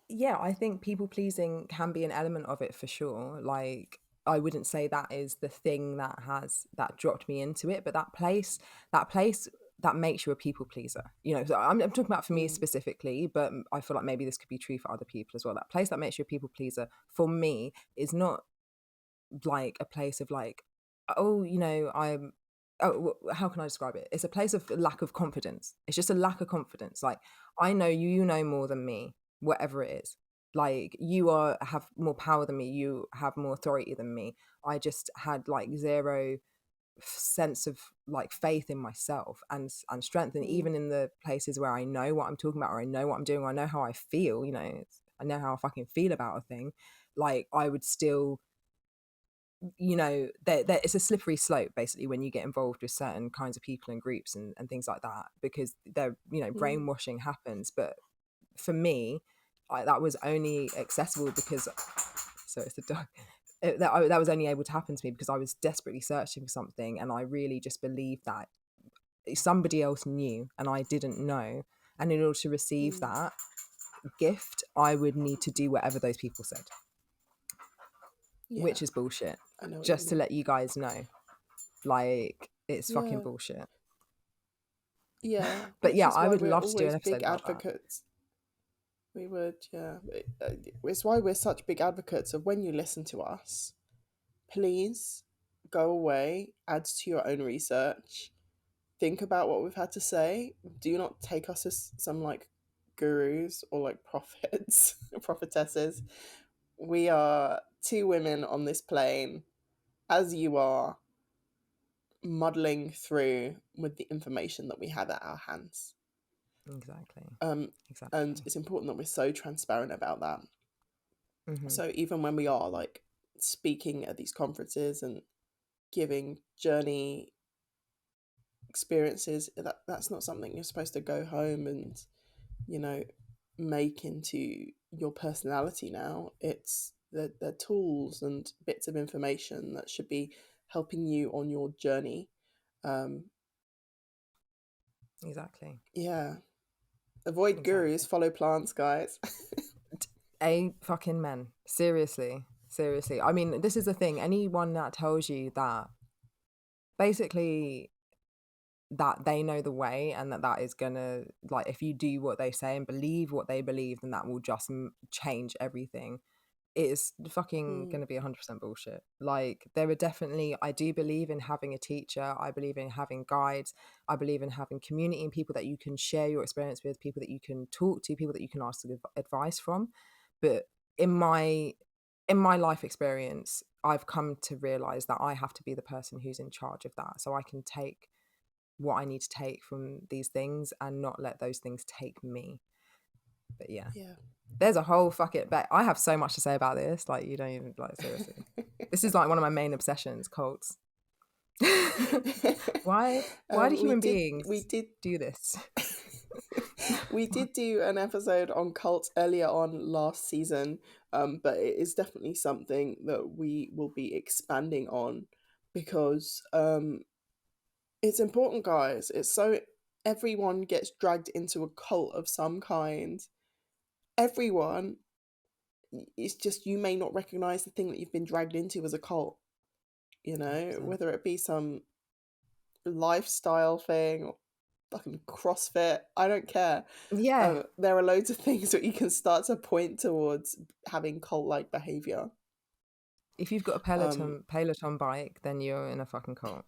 Speaker 1: Yeah, I think people pleasing can be an element of it for sure. Like, I wouldn't say that is the thing that dropped me into it, but that place that makes you a people pleaser. You know, so I'm talking about for me
Speaker 2: Mm,
Speaker 1: specifically, but I feel like maybe this could be true for other people as well. That place that makes you a people pleaser for me is not like a place of like, oh, you know, how can I describe it? It's a place of lack of confidence. It's just a lack of confidence. Like, I know you, you know more than me, whatever it is. Like, have more power than me, you have more authority than me. I just had like zero sense of like faith in myself and strength, and
Speaker 2: mm,
Speaker 1: even in the places where I know what I'm talking about, or I know what I'm doing, or I know how I feel, you know, I know how I fucking feel about a thing, like I would still, you know, it's a slippery slope basically when you get involved with certain kinds of people and groups and things like that, because they're, you know,
Speaker 2: mm,
Speaker 1: brainwashing happens. But for me, that was only accessible because, so it's the dog, that was only able to happen to me because I was desperately searching for something, and I really just believed that somebody else knew and I didn't know, and in order to receive
Speaker 2: mm.
Speaker 1: that gift I would need to do whatever those people said,
Speaker 2: Yeah,
Speaker 1: which is bullshit.
Speaker 2: I know what you
Speaker 1: Just to
Speaker 2: mean.
Speaker 1: let you guys know, like, it's fucking
Speaker 2: Yeah,
Speaker 1: bullshit.
Speaker 2: yeah,
Speaker 1: But
Speaker 2: which
Speaker 1: yeah,
Speaker 2: is
Speaker 1: I
Speaker 2: why
Speaker 1: would
Speaker 2: we're
Speaker 1: love to do an
Speaker 2: always
Speaker 1: episode
Speaker 2: big
Speaker 1: about that.
Speaker 2: advocates. We would, yeah. It's why we're such big advocates of, when you listen to us, please go away, add to your own research, think about what we've had to say. Do not take us as some like gurus or like prophets, prophetesses. We are two women on this plane, as you are, muddling through with the information that we have at our hands.
Speaker 1: Exactly.
Speaker 2: Um, and
Speaker 1: Exactly.
Speaker 2: it's important that we're so transparent about that.
Speaker 1: Hmm.
Speaker 2: So even when we are like speaking at these conferences and giving journey experiences, that's not something you're supposed to go home and, you know, make into your personality now. It's they're tools and bits of information that should be helping you on your journey. Um,
Speaker 1: Exactly.
Speaker 2: yeah, avoid gurus,
Speaker 1: Exactly.
Speaker 2: follow plants, guys.
Speaker 1: A fucking men. Seriously. Seriously. I mean, this is the thing. Anyone that tells you that basically that they know the way, and that is gonna, like, if you do what they say and believe what they believe, then that will just change everything, it's fucking
Speaker 2: Mm,
Speaker 1: going to be 100% bullshit. Like, there are definitely, I do believe in having a teacher, I believe in having guides, I believe in having community and people that you can share your experience with, people that you can talk to, people that you can ask advice from. But in my life experience, I've come to realize that I have to be the person who's in charge of that, so I can take what I need to take from these things and not let those things take me. But yeah,
Speaker 2: Yeah.
Speaker 1: there's a whole fucking back. I have so much to say about this. Like, you don't even, like, seriously. This is like one of my main obsessions, cults. Why do
Speaker 2: we
Speaker 1: human
Speaker 2: did we
Speaker 1: beings
Speaker 2: did
Speaker 1: do this?
Speaker 2: we did do an episode on cults earlier on last season, but it is definitely something that we will be expanding on because it's important, guys. It's so everyone gets dragged into a cult of some kind. Everyone. It's just you may not recognize the thing that you've been dragged into as a cult. You know,
Speaker 1: 100%.
Speaker 2: whether it be some lifestyle thing or fucking CrossFit. I don't care.
Speaker 1: Yeah.
Speaker 2: There are loads of things that you can start to point towards having cult-like behavior.
Speaker 1: If you've got a
Speaker 2: Um,
Speaker 1: Peloton bike, then you're in a fucking cult.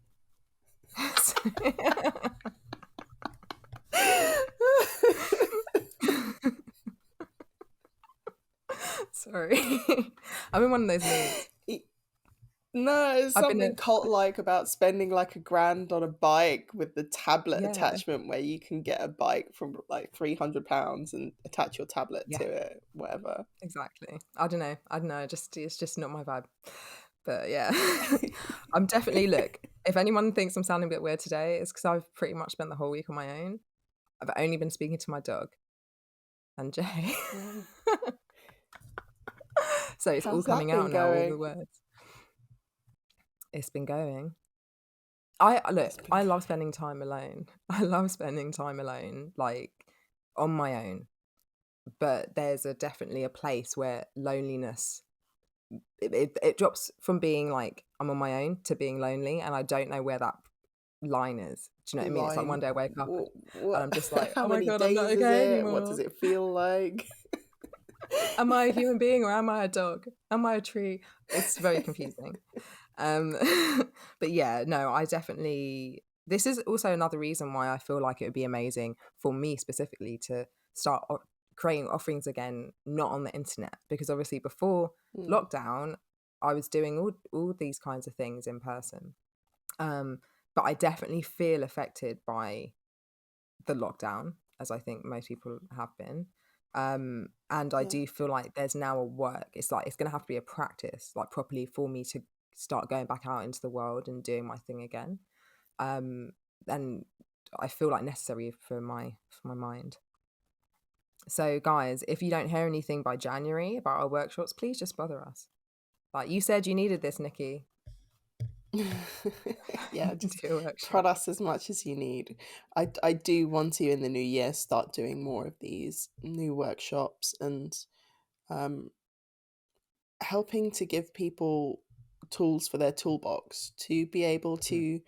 Speaker 1: Sorry. I'm in one of those moods.
Speaker 2: no, there's
Speaker 1: I've been a
Speaker 2: something cult-like about spending like £1,000 on a bike with the tablet
Speaker 1: yeah,
Speaker 2: attachment where you can get a bike from like £300 and attach your tablet
Speaker 1: yeah,
Speaker 2: to it, whatever.
Speaker 1: exactly. I don't know. Just it's just not my vibe. But yeah. I'm definitely look, if anyone thinks I'm sounding a bit weird today, it's because I've pretty much spent the whole week on my own. I've only been speaking to my dog and Jay.
Speaker 2: Oh,
Speaker 1: So it's all
Speaker 2: how's that
Speaker 1: coming out
Speaker 2: been
Speaker 1: now, all the
Speaker 2: going?
Speaker 1: words. It's been going. I
Speaker 2: That's
Speaker 1: look,
Speaker 2: been
Speaker 1: I love spending time alone. I love spending time alone, like on my own. But there's definitely a place where loneliness it drops from being like I'm on my own to being lonely, and I don't know where that line is. Do you know what I mean? It's like one
Speaker 2: line.
Speaker 1: day I wake up and
Speaker 2: What?
Speaker 1: I'm just like,
Speaker 2: How
Speaker 1: oh my
Speaker 2: many
Speaker 1: god, I'm not
Speaker 2: days is
Speaker 1: okay
Speaker 2: it? What does
Speaker 1: anymore.
Speaker 2: it feel like?
Speaker 1: Am I a human being or am I a dog? Am I a tree? It's very confusing. Um, but yeah, no, I definitely. This is also another reason why I feel like it would be amazing for me specifically to start creating offerings again, not on the internet, because obviously before
Speaker 2: Mm,
Speaker 1: lockdown, I was doing all these kinds of things in person. But I definitely feel affected by the lockdown, as I think most people have been. And I
Speaker 2: yeah.
Speaker 1: do feel like there's now a work. It's like it's going to have to be a practice, like properly for me to start going back out into the world and doing my thing again. Um, and I feel like necessary for my mind. So, guys, if you don't hear anything by January about our workshops, please just bother us. Like you said, you needed this, Nikki.
Speaker 2: Yeah, just
Speaker 1: Do a
Speaker 2: prod
Speaker 1: workshop.
Speaker 2: us as much as you need. I do want to in the new year start doing more of these new workshops and um, helping to give people tools for their toolbox to be able
Speaker 1: Mm,
Speaker 2: to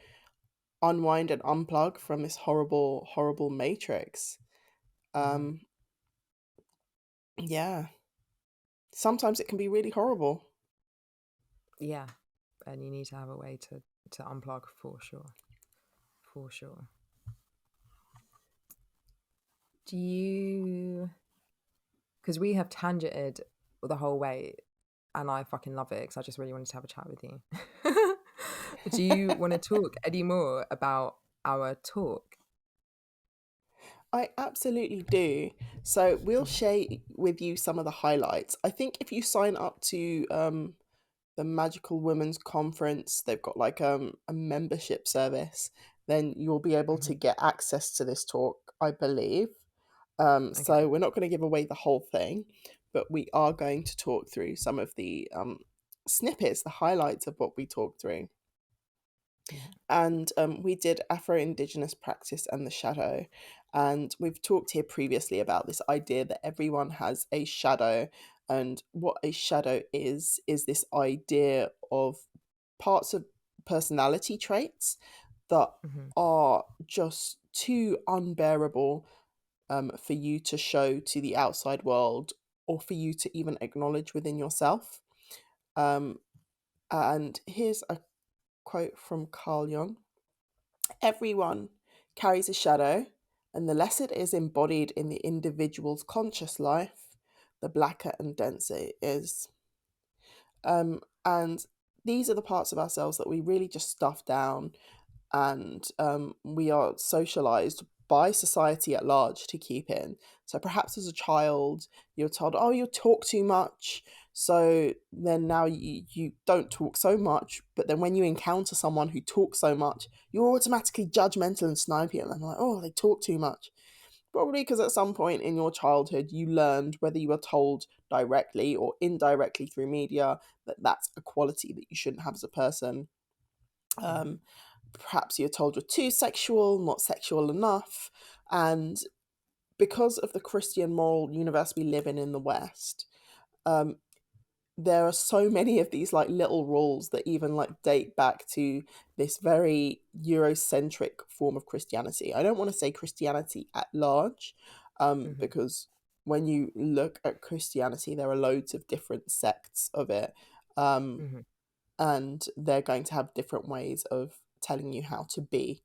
Speaker 2: unwind and unplug from this horrible, horrible matrix.
Speaker 1: mhm.
Speaker 2: Um, yeah, sometimes it can be really horrible.
Speaker 1: Yeah, and you need to have a way to unplug for sure, for sure. Do you? Because we have tangented the whole way, and I fucking love it because I just really wanted to have a chat with you. Do you want to talk any more about our talk?
Speaker 2: I absolutely do. So we'll
Speaker 1: Mhm,
Speaker 2: share with you some of the highlights. I think if you sign up to the Magickal Women's Conference, they've got like a membership service, then you'll be able to
Speaker 1: mhm.
Speaker 2: get access to this talk, I believe.
Speaker 1: Okay.
Speaker 2: So we're not going to give away the whole thing, but we are going to talk through some of the snippets, the highlights of what we talked through.
Speaker 1: Mhm,
Speaker 2: And we did Afro Indigenous practice and the shadow. And we've talked here previously about this idea that everyone has a shadow. And what a shadow is this idea of parts of personality traits that
Speaker 1: mhm.
Speaker 2: are just too unbearable for you to show to the outside world or for you to even acknowledge within yourself. Um, and here's a quote from Carl Jung. Everyone carries a shadow, and the less it is embodied in the individual's conscious life, the blacker and denser it is. And these are the parts of ourselves that we really just stuff down, and we are socialized by society at large to keep in. So perhaps as a child, you're told, oh, you talk too much. So then now you don't talk so much, but then when you encounter someone who talks so much, you're automatically judgmental and snipey at them. Like, oh, they talk too much. Probably because at some point in your childhood, you learned, whether you were told directly or indirectly through media, that that's a quality that you shouldn't have as a person. Perhaps you're told you're too sexual, not sexual enough. And because of the Christian moral universe we live in the West, there are so many of these like little rules that even like date back to this very Eurocentric form of Christianity. I don't want to say Christianity at large, because when you look at Christianity, there are loads of different sects of it, and they're going to have different ways of telling you how to be.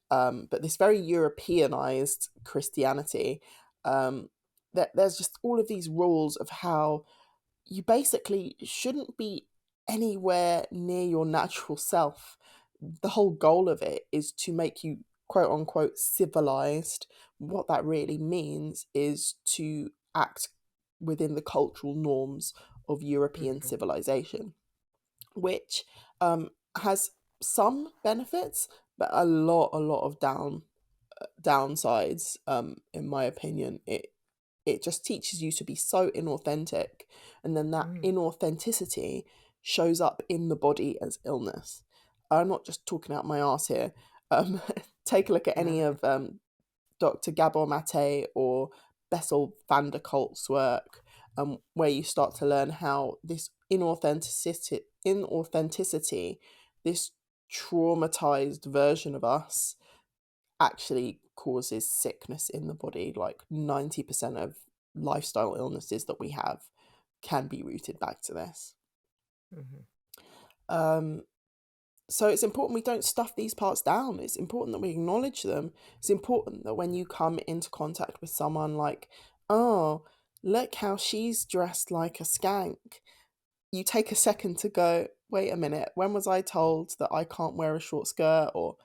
Speaker 2: But this very Europeanized Christianity, there's just all of these rules of how you basically shouldn't be anywhere near your natural self. The whole goal of it is to make you quote unquote civilized. What that really means is to act within the cultural norms of European civilization, which has some benefits, but a lot of downsides. In my opinion, it just teaches you to be so inauthentic, and then that inauthenticity shows up in the body as illness. I'm not just talking out my ass here. Take a look at any of Dr. Gabor Mate or Bessel van der Kolk's work, where you start to learn how this inauthenticity, this traumatized version of us, actually causes sickness in the body. Like 90% of lifestyle illnesses that we have can be rooted back to this. So it's important we don't stuff these parts down. It's important that we acknowledge them. It's important that when you come into contact with someone like, oh, look how she's dressed like a skank, you take a second to go, wait a minute, when was I told that I can't wear a short skirt? Or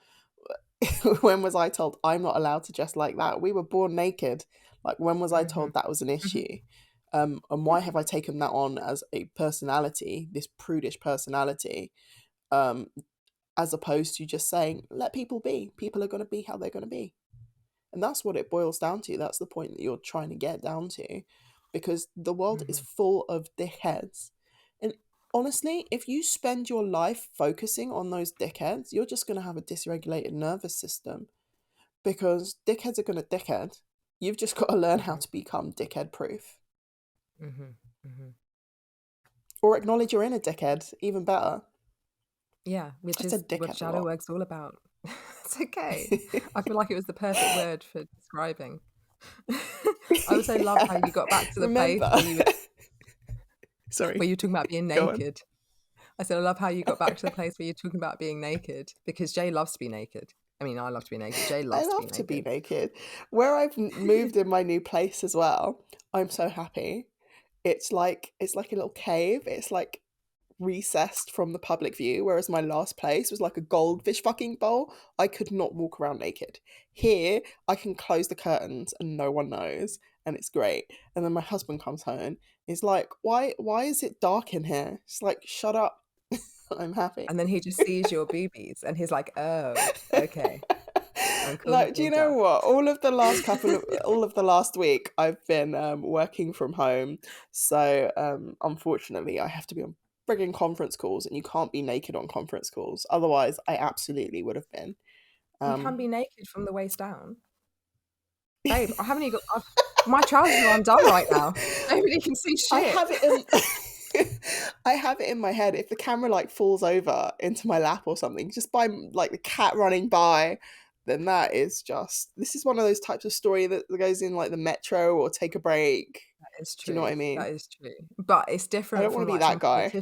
Speaker 2: when was I told I'm not allowed to dress like that? We were born naked. Like, when was I told that was an issue? And why have I taken that on as a personality, this prudish personality, as opposed to just saying, let people be. People are going to be how they're going to be. And that's what it boils down to. That's the point that you're trying to get down to, because the world is full of dickheads. And honestly, if you spend your life focusing on those dickheads, you're just going to have a dysregulated nervous system, because dickheads are going to dickhead. You've just got to learn how to become dickhead proof. Or acknowledge you're in a dickhead, even better.
Speaker 1: Yeah, which is what shadow work's all about. It's okay. I feel like it was the perfect word for describing. I also love how you got back to the place where you were
Speaker 2: Sorry,
Speaker 1: where you were talking about being naked. I said I love how you got back to the place where you're talking about being naked, because Jay loves to be naked. I mean, I love to be naked. Jay loves
Speaker 2: to be naked. Where I've moved in my new place as well, I'm so happy. It's like a little cave. It's like recessed from the public view, whereas my last place was like a goldfish fucking bowl. I could not walk around naked. Here, I can close the curtains and no one knows, and it's great. And then my husband comes home. He's like, why is it dark in here? It's like, shut up. I'm happy.
Speaker 1: And then he just sees your boobies and he's like, oh, okay.
Speaker 2: No, do you know what? All of the last week, I've been working from home. So unfortunately, I have to be on frigging conference calls, and you can't be naked on conference calls. Otherwise, I absolutely would have been.
Speaker 1: You can be naked from the waist down. Babe, I haven't even got... my trousers are undone right now. Nobody can see shit.
Speaker 2: I have it in my head. If the camera like falls over into my lap or something, just by like the cat running by, then this is one of those types of story that goes in like the Metro or Take a Break.
Speaker 1: That is true.
Speaker 2: Do you know what I mean?
Speaker 1: That is true. But it's different.
Speaker 2: I don't want to be
Speaker 1: like
Speaker 2: that guy.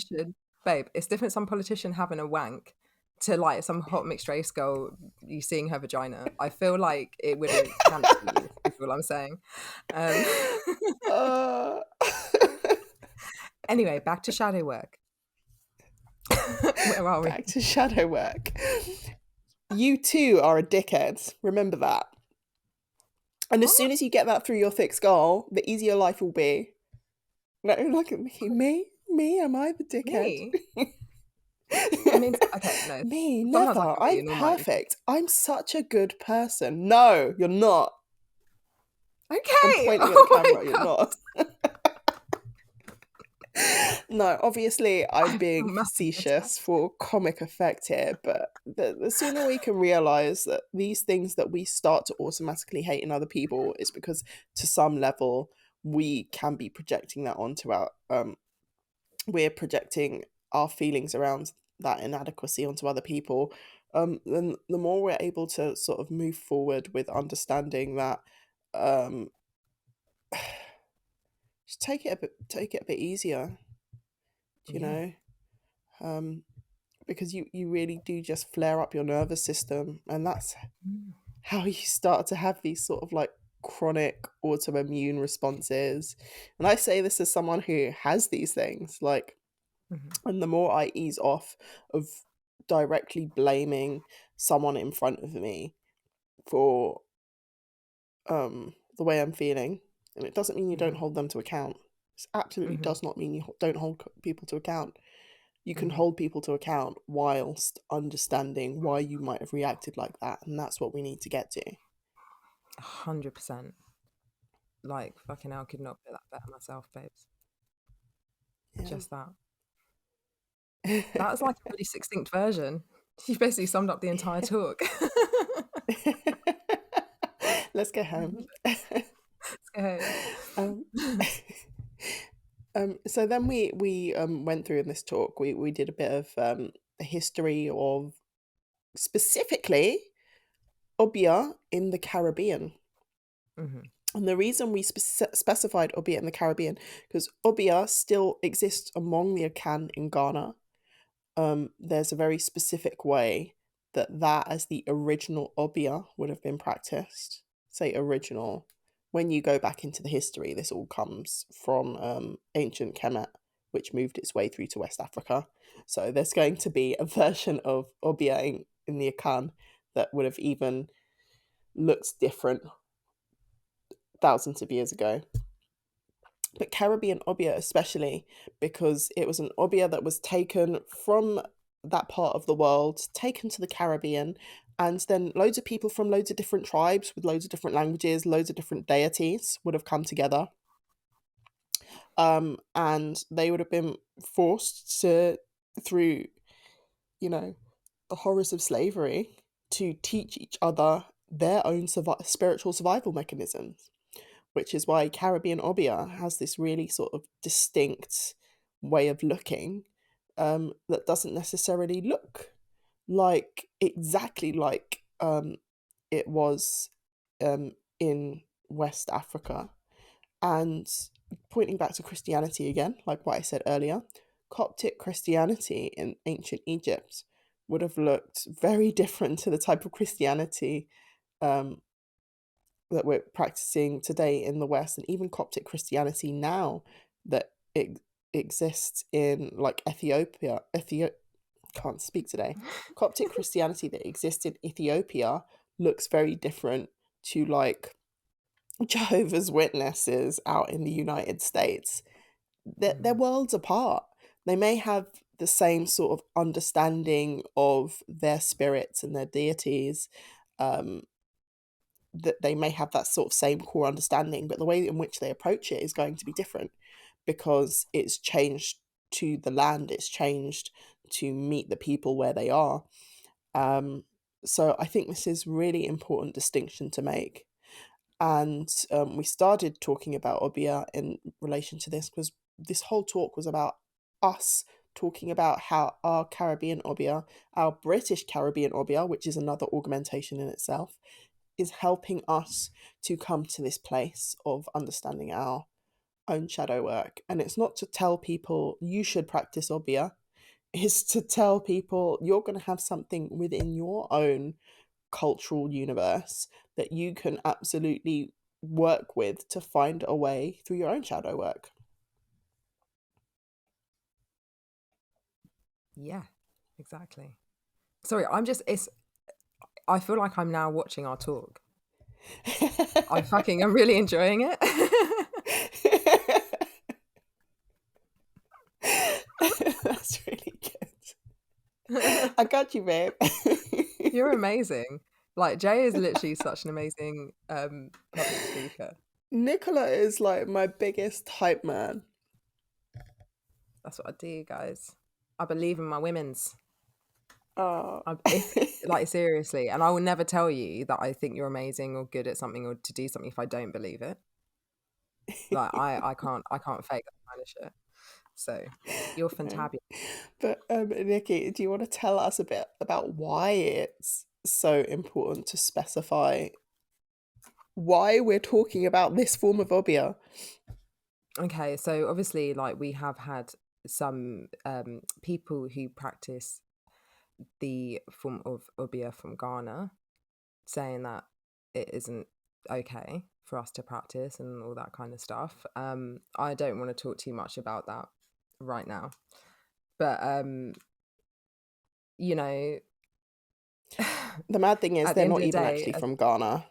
Speaker 1: Babe, it's different. Some politician having a wank to like some hot mixed race girl, you seeing her vagina. I feel like it wouldn't cancel you, is what I'm saying. Anyway, back to shadow work. Where are we?
Speaker 2: Back to shadow work. You too are a dickhead. Remember that. And as
Speaker 1: I'm
Speaker 2: soon as you get that through your thick skull, the easier life will be. No, look at me.
Speaker 1: not
Speaker 2: Me? Am I the dickhead?
Speaker 1: me. I mean, okay, no.
Speaker 2: Me?
Speaker 1: Sometimes I
Speaker 2: Never.
Speaker 1: can be
Speaker 2: I'm
Speaker 1: an almighty.
Speaker 2: perfect. I'm such a good person. No, you're not. I'm
Speaker 1: Okay.
Speaker 2: pointing at the
Speaker 1: Oh my
Speaker 2: camera. You're
Speaker 1: god.
Speaker 2: not. No, obviously,
Speaker 1: I
Speaker 2: I'm
Speaker 1: feel
Speaker 2: being
Speaker 1: massively
Speaker 2: facetious
Speaker 1: attacked.
Speaker 2: for comic effect here, but the sooner we can realize that these things that we start to automatically hate in other people is because, to some level, we can be projecting that onto our we're projecting our feelings around that inadequacy onto other people. Then the more we're able to sort of move forward with understanding that, um, just take it a bit easier, you
Speaker 1: Yeah.
Speaker 2: know. Um, because you really do just flare up your nervous system, and that's
Speaker 1: Mm,
Speaker 2: how you start to have these sort of like chronic autoimmune responses. And I say this as someone who has these things, like,
Speaker 1: mhm,
Speaker 2: and the more I ease off of directly blaming someone in front of me for the way I'm feeling, and it doesn't mean you don't
Speaker 1: mhm,
Speaker 2: hold them to account. It absolutely
Speaker 1: mhm,
Speaker 2: does not mean you don't hold people to account. You can
Speaker 1: mhm.
Speaker 2: hold people to account whilst understanding why you might have reacted like that, and that's what we need to get to.
Speaker 1: 100%. Like, fucking hell, could not put that better myself, babes. Just that. That was like a really succinct version. You basically summed up the entire talk.
Speaker 2: Let's go home.
Speaker 1: Let's go home.
Speaker 2: um, so then we went through in this talk. We did a bit of a history of specifically Obia in the Caribbean.
Speaker 1: Mhm,
Speaker 2: And the reason we specified Obia in the Caribbean, because Obia still exists among the Akan in Ghana. There's a very specific way that as the original Obia would have been practiced. Say original. When you go back into the history, this all comes from ancient Kemet, which moved its way through to West Africa. So there's going to be a version of Obia in the Akan that would have even looked different thousands of years ago. But Caribbean Obia especially, because it was an Obia that was taken from that part of the world, taken to the Caribbean, and then loads of people from loads of different tribes with loads of different languages, loads of different deities would have come together. And they would have been forced to, through, you know, the horrors of slavery, to teach each other their own spiritual survival mechanisms, which is why Caribbean Obia has this really sort of distinct way of looking, that doesn't necessarily look like exactly like it was in West Africa. And pointing back to Christianity again, like what I said earlier, Coptic Christianity in ancient Egypt would have looked very different to the type of Christianity um, that we're practicing today in the West, and even Coptic Christianity now that it exists in like can't speak today. Coptic Christianity that exists in Ethiopia looks very different to like Jehovah's Witnesses out in the United States. They're
Speaker 1: mhm.
Speaker 2: worlds apart. They may have the same sort of understanding of their spirits and their deities, um, that they may have that sort of same core understanding, but the way in which they approach it is going to be different because it's changed to the land, it's changed to meet the people where they are. Um, so I think this is really important distinction to make. And we started talking about Obia in relation to this because this whole talk was about us talking about how our Caribbean Obia, our British Caribbean Obia, which is another augmentation in itself, is helping us to come to this place of understanding our own shadow work. And it's not to tell people you should practice Obia, it's to tell people you're going to have something within your own cultural universe that you can absolutely work with to find a way through your own shadow work.
Speaker 1: Yeah, exactly. Sorry, I'm just, it's, I feel like I'm now watching our talk. I fucking am really enjoying it.
Speaker 2: That's really good. I got you, babe.
Speaker 1: You're amazing. Like, Jay is literally such an amazing public speaker.
Speaker 2: Nicola is like my biggest hype man.
Speaker 1: That's what I do, guys. I believe in my women's.
Speaker 2: Oh.
Speaker 1: If like seriously, and I will never tell you that I think you're amazing or good at something or to do something if I don't believe it. Like I can't fake that kind of shit. So you're
Speaker 2: No.
Speaker 1: fantabulous.
Speaker 2: But Nikki, do you want to tell us a bit about why it's so important to specify why we're talking about this form of obia?
Speaker 1: Okay, so obviously, like we have had some people who practice the form of Obia from Ghana saying that it isn't okay for us to practice and all that kind of stuff. I don't want to talk too much about that right now, but you know,
Speaker 2: The mad thing is
Speaker 1: at the
Speaker 2: they're
Speaker 1: end
Speaker 2: not
Speaker 1: of the
Speaker 2: even
Speaker 1: day,
Speaker 2: actually from Ghana.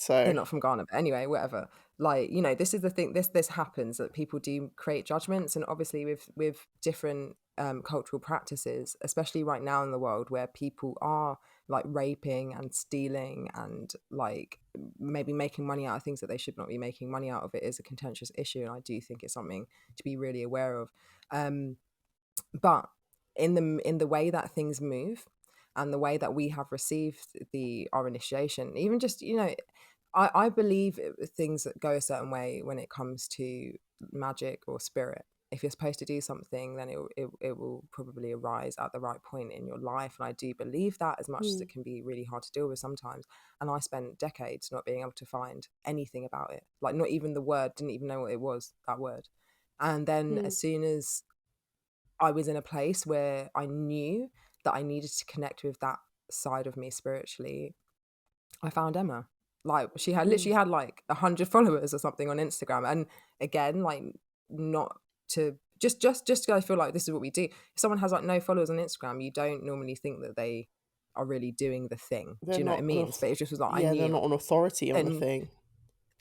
Speaker 1: they're
Speaker 2: So,
Speaker 1: not from Ghana, but anyway, whatever. Like, you know, this is the thing. This happens that people do create judgments, and obviously with different cultural practices, especially right now in the world where people are like raping and stealing and like maybe making money out of things that they should not be making money out of. It is a contentious issue, and I do think it's something to be really aware of. But in the way that things move and the way that we have received our initiation, even just, you know, I believe things that go a certain way when it comes to magic or spirit. If you're supposed to do something, then it will probably arise at the right point in your life. And I do believe that, as much as it
Speaker 2: mm,
Speaker 1: can be really hard to deal with sometimes. And I spent decades not being able to find anything about it, like not even the word, didn't even know what it was, that word. And then
Speaker 2: mm,
Speaker 1: as soon as I was in a place where I knew that I needed to connect with that side of me spiritually, I found Emma. Like she had
Speaker 2: mm.
Speaker 1: literally had like 100 followers or something on Instagram. And again, like not to just I feel like this is what we do. If someone has like no followers on Instagram, you don't normally think that they are really doing the thing.
Speaker 2: They're
Speaker 1: Do you know what
Speaker 2: not
Speaker 1: it
Speaker 2: an
Speaker 1: means? But it just was like I
Speaker 2: yeah, they're
Speaker 1: knew.
Speaker 2: not an authority on the
Speaker 1: And
Speaker 2: thing.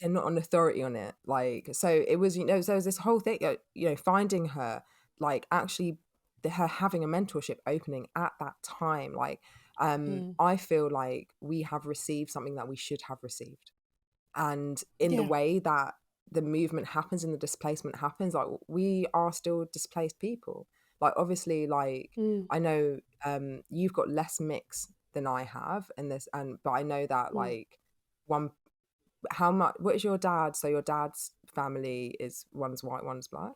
Speaker 1: they're not an authority on it. Like, so it was, you know, there was this whole thing, finding her, like actually her having a mentorship opening at that time. Like,
Speaker 2: Mm.
Speaker 1: I feel like we have received something that we should have received. And in the
Speaker 2: Yeah.
Speaker 1: way that the movement happens and the displacement happens, like we are still displaced people. Like, obviously, like
Speaker 2: Mm,
Speaker 1: I know you've got less mix than I have in this, and but I know that
Speaker 2: mm.
Speaker 1: like one how much what is your dad, so your dad's family is one's white, one's black?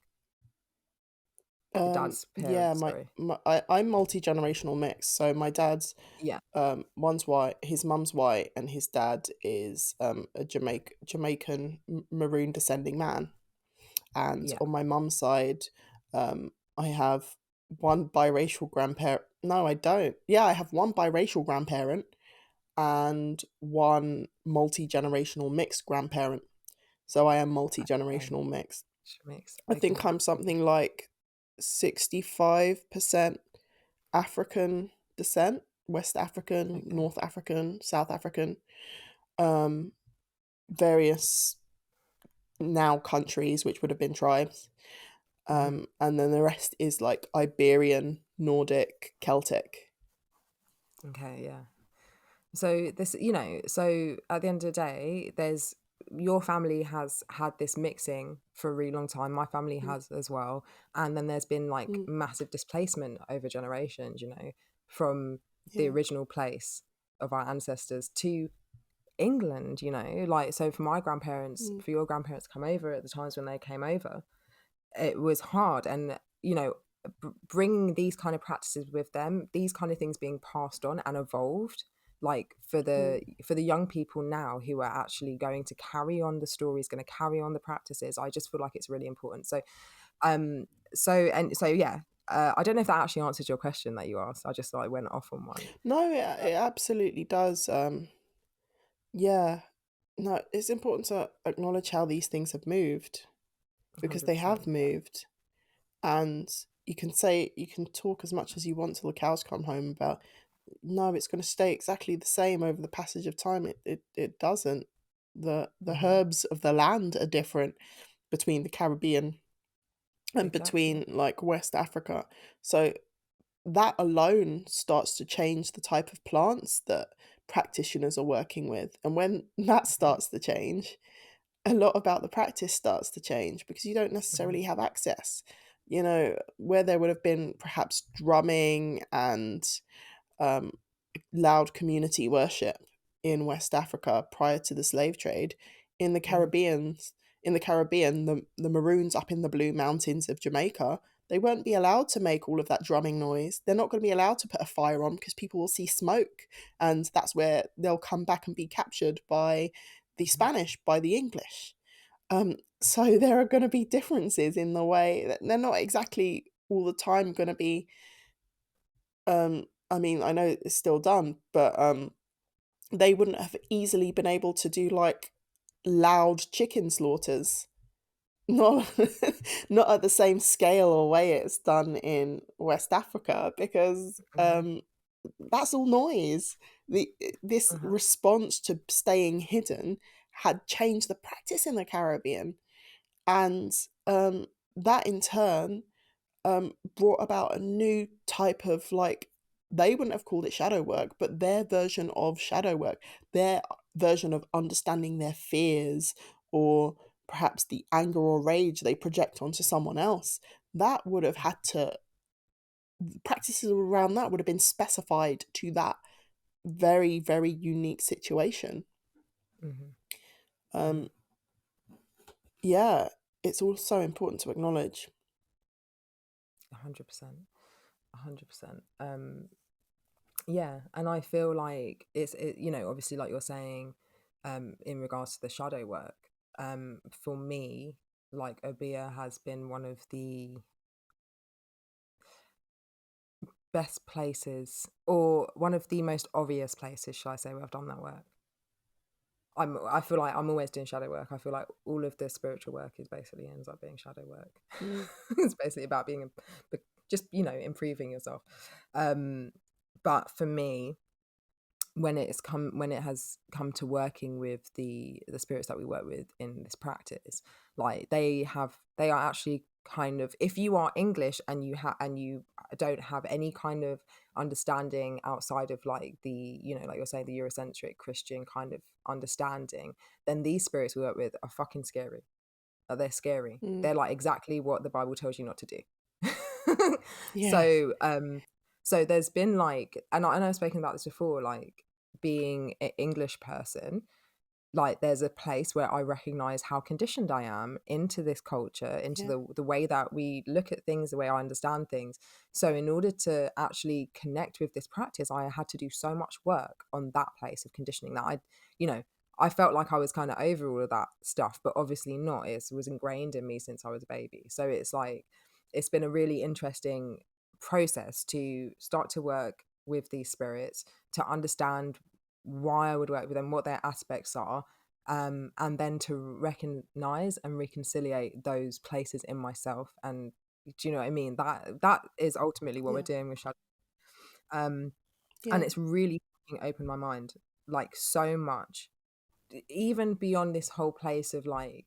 Speaker 1: Your dad's
Speaker 2: Yeah,
Speaker 1: parents, sorry.
Speaker 2: I'm multi-generational mix. So my dad's
Speaker 1: Yeah,
Speaker 2: one's white, his mum's white, and his dad is a Jamaican maroon descending man. And
Speaker 1: yeah.
Speaker 2: on my mum's side, I have one biracial grandparent. No, I don't. Yeah, I have one biracial grandparent and one multi-generational mixed grandparent. So I am
Speaker 1: Okay.
Speaker 2: multi-generational mixed.
Speaker 1: Mix,
Speaker 2: I think
Speaker 1: okay.
Speaker 2: I'm something like 65% African descent, West African,
Speaker 1: Okay.
Speaker 2: North African, South African, um, various now countries, which would have been tribes.
Speaker 1: Hmm.
Speaker 2: And then the rest is like Iberian, Nordic, Celtic.
Speaker 1: Okay, yeah. So this, so at the end of the day, there's your family has had this mixing for a really long time. My family
Speaker 2: Mm,
Speaker 1: has as well. And then there's been like
Speaker 2: mm,
Speaker 1: massive displacement over generations, from the
Speaker 2: yeah.
Speaker 1: original place of our ancestors to England, like, so for my grandparents,
Speaker 2: Mm,
Speaker 1: for your grandparents to come over at the times when they came over, it was hard. And, bringing these kind of practices with them, these kind of things being passed on and evolved, like
Speaker 2: mm.
Speaker 1: for the young people now who are actually going to carry on the stories, going to carry on the practices, I just feel like it's really important. So yeah, I don't know if that actually answered your question that you asked. I just like went off on one.
Speaker 2: No, it absolutely does. Yeah. No, it's important to acknowledge how these things have moved because they
Speaker 1: 100%.
Speaker 2: have moved. And you can talk as much as you want till the cows come home about, no, it's going to stay exactly the same over the passage of time. It doesn't. The
Speaker 1: Mm-hmm.
Speaker 2: herbs of the land are different between the Caribbean and between
Speaker 1: Exactly.
Speaker 2: like West Africa. So that alone starts to change the type of plants that practitioners are working with. And when that starts to change, a lot about the practice starts to change because you don't
Speaker 1: Mm-hmm.
Speaker 2: necessarily have access. You know, where there would have been perhaps drumming and um, loud community worship in West Africa prior to the slave trade. In the
Speaker 1: Mm-hmm.
Speaker 2: Caribbean, the Maroons up in the Blue Mountains of Jamaica, they won't be allowed to make all of that drumming noise. They're not going to be allowed to put a fire on because people will see smoke, and that's where they'll come back and be captured by the Spanish, by the English. So there are going to be differences in the way that they're not exactly all the time going to be. I mean, I know it's still done, but they wouldn't have easily been able to do like loud chicken slaughters. Not not at the same scale or way it's done in West Africa because
Speaker 1: Mm-hmm.
Speaker 2: that's all noise. This
Speaker 1: Uh-huh.
Speaker 2: response to staying hidden had changed the practice in the Caribbean, and that in turn brought about a new type of like, they wouldn't have called it shadow work, but their version of shadow work, their version of understanding their fears or perhaps the anger or rage they project onto someone else. That would have had to, practices around that would have been specified to that very, very unique situation.
Speaker 1: Mm-hmm. Mm-hmm.
Speaker 2: Um, yeah, it's also important to acknowledge.
Speaker 1: 100%. 100%. Yeah, and I feel like obviously like you're saying, in regards to the shadow work, for me, like Obia has been one of the best places, or one of the most obvious places, shall I say, where I've done that work. I feel like I'm always doing shadow work. I feel like all of the spiritual work is basically ends up being shadow work.
Speaker 2: Mm,
Speaker 1: It's basically about just improving yourself. Um, but for me, when it has come to working with the spirits that we work with in this practice, like they are actually kind of, if you are English and you don't have any kind of understanding outside of like the, like you're saying, the Eurocentric Christian kind of understanding, then these spirits we work with are fucking scary. They're scary.
Speaker 2: mm,
Speaker 1: They're like exactly what the Bible tells you not to do.
Speaker 2: yeah,
Speaker 1: so so there's been like, and I know I've spoken about this before, like being an English person, like there's a place where I recognize how conditioned I am into this culture, into
Speaker 2: yeah.
Speaker 1: the way that we look at things, the way I understand things. So in order to actually connect with this practice, I had to do so much work on that place of conditioning that you know, I felt like I was kind of over all of that stuff, but obviously not. It was ingrained in me since I was a baby. So it's like, it's been a really interesting process to start to work with these spirits, to understand why I would work with them, what their aspects are, and then to recognize and reconciliate those places in myself. And do you know what I mean? That is ultimately what we're
Speaker 2: Yeah,
Speaker 1: doing with shadow. Um, and
Speaker 2: yeah,
Speaker 1: it's really fucking opened my mind like so much, even beyond this whole place of like,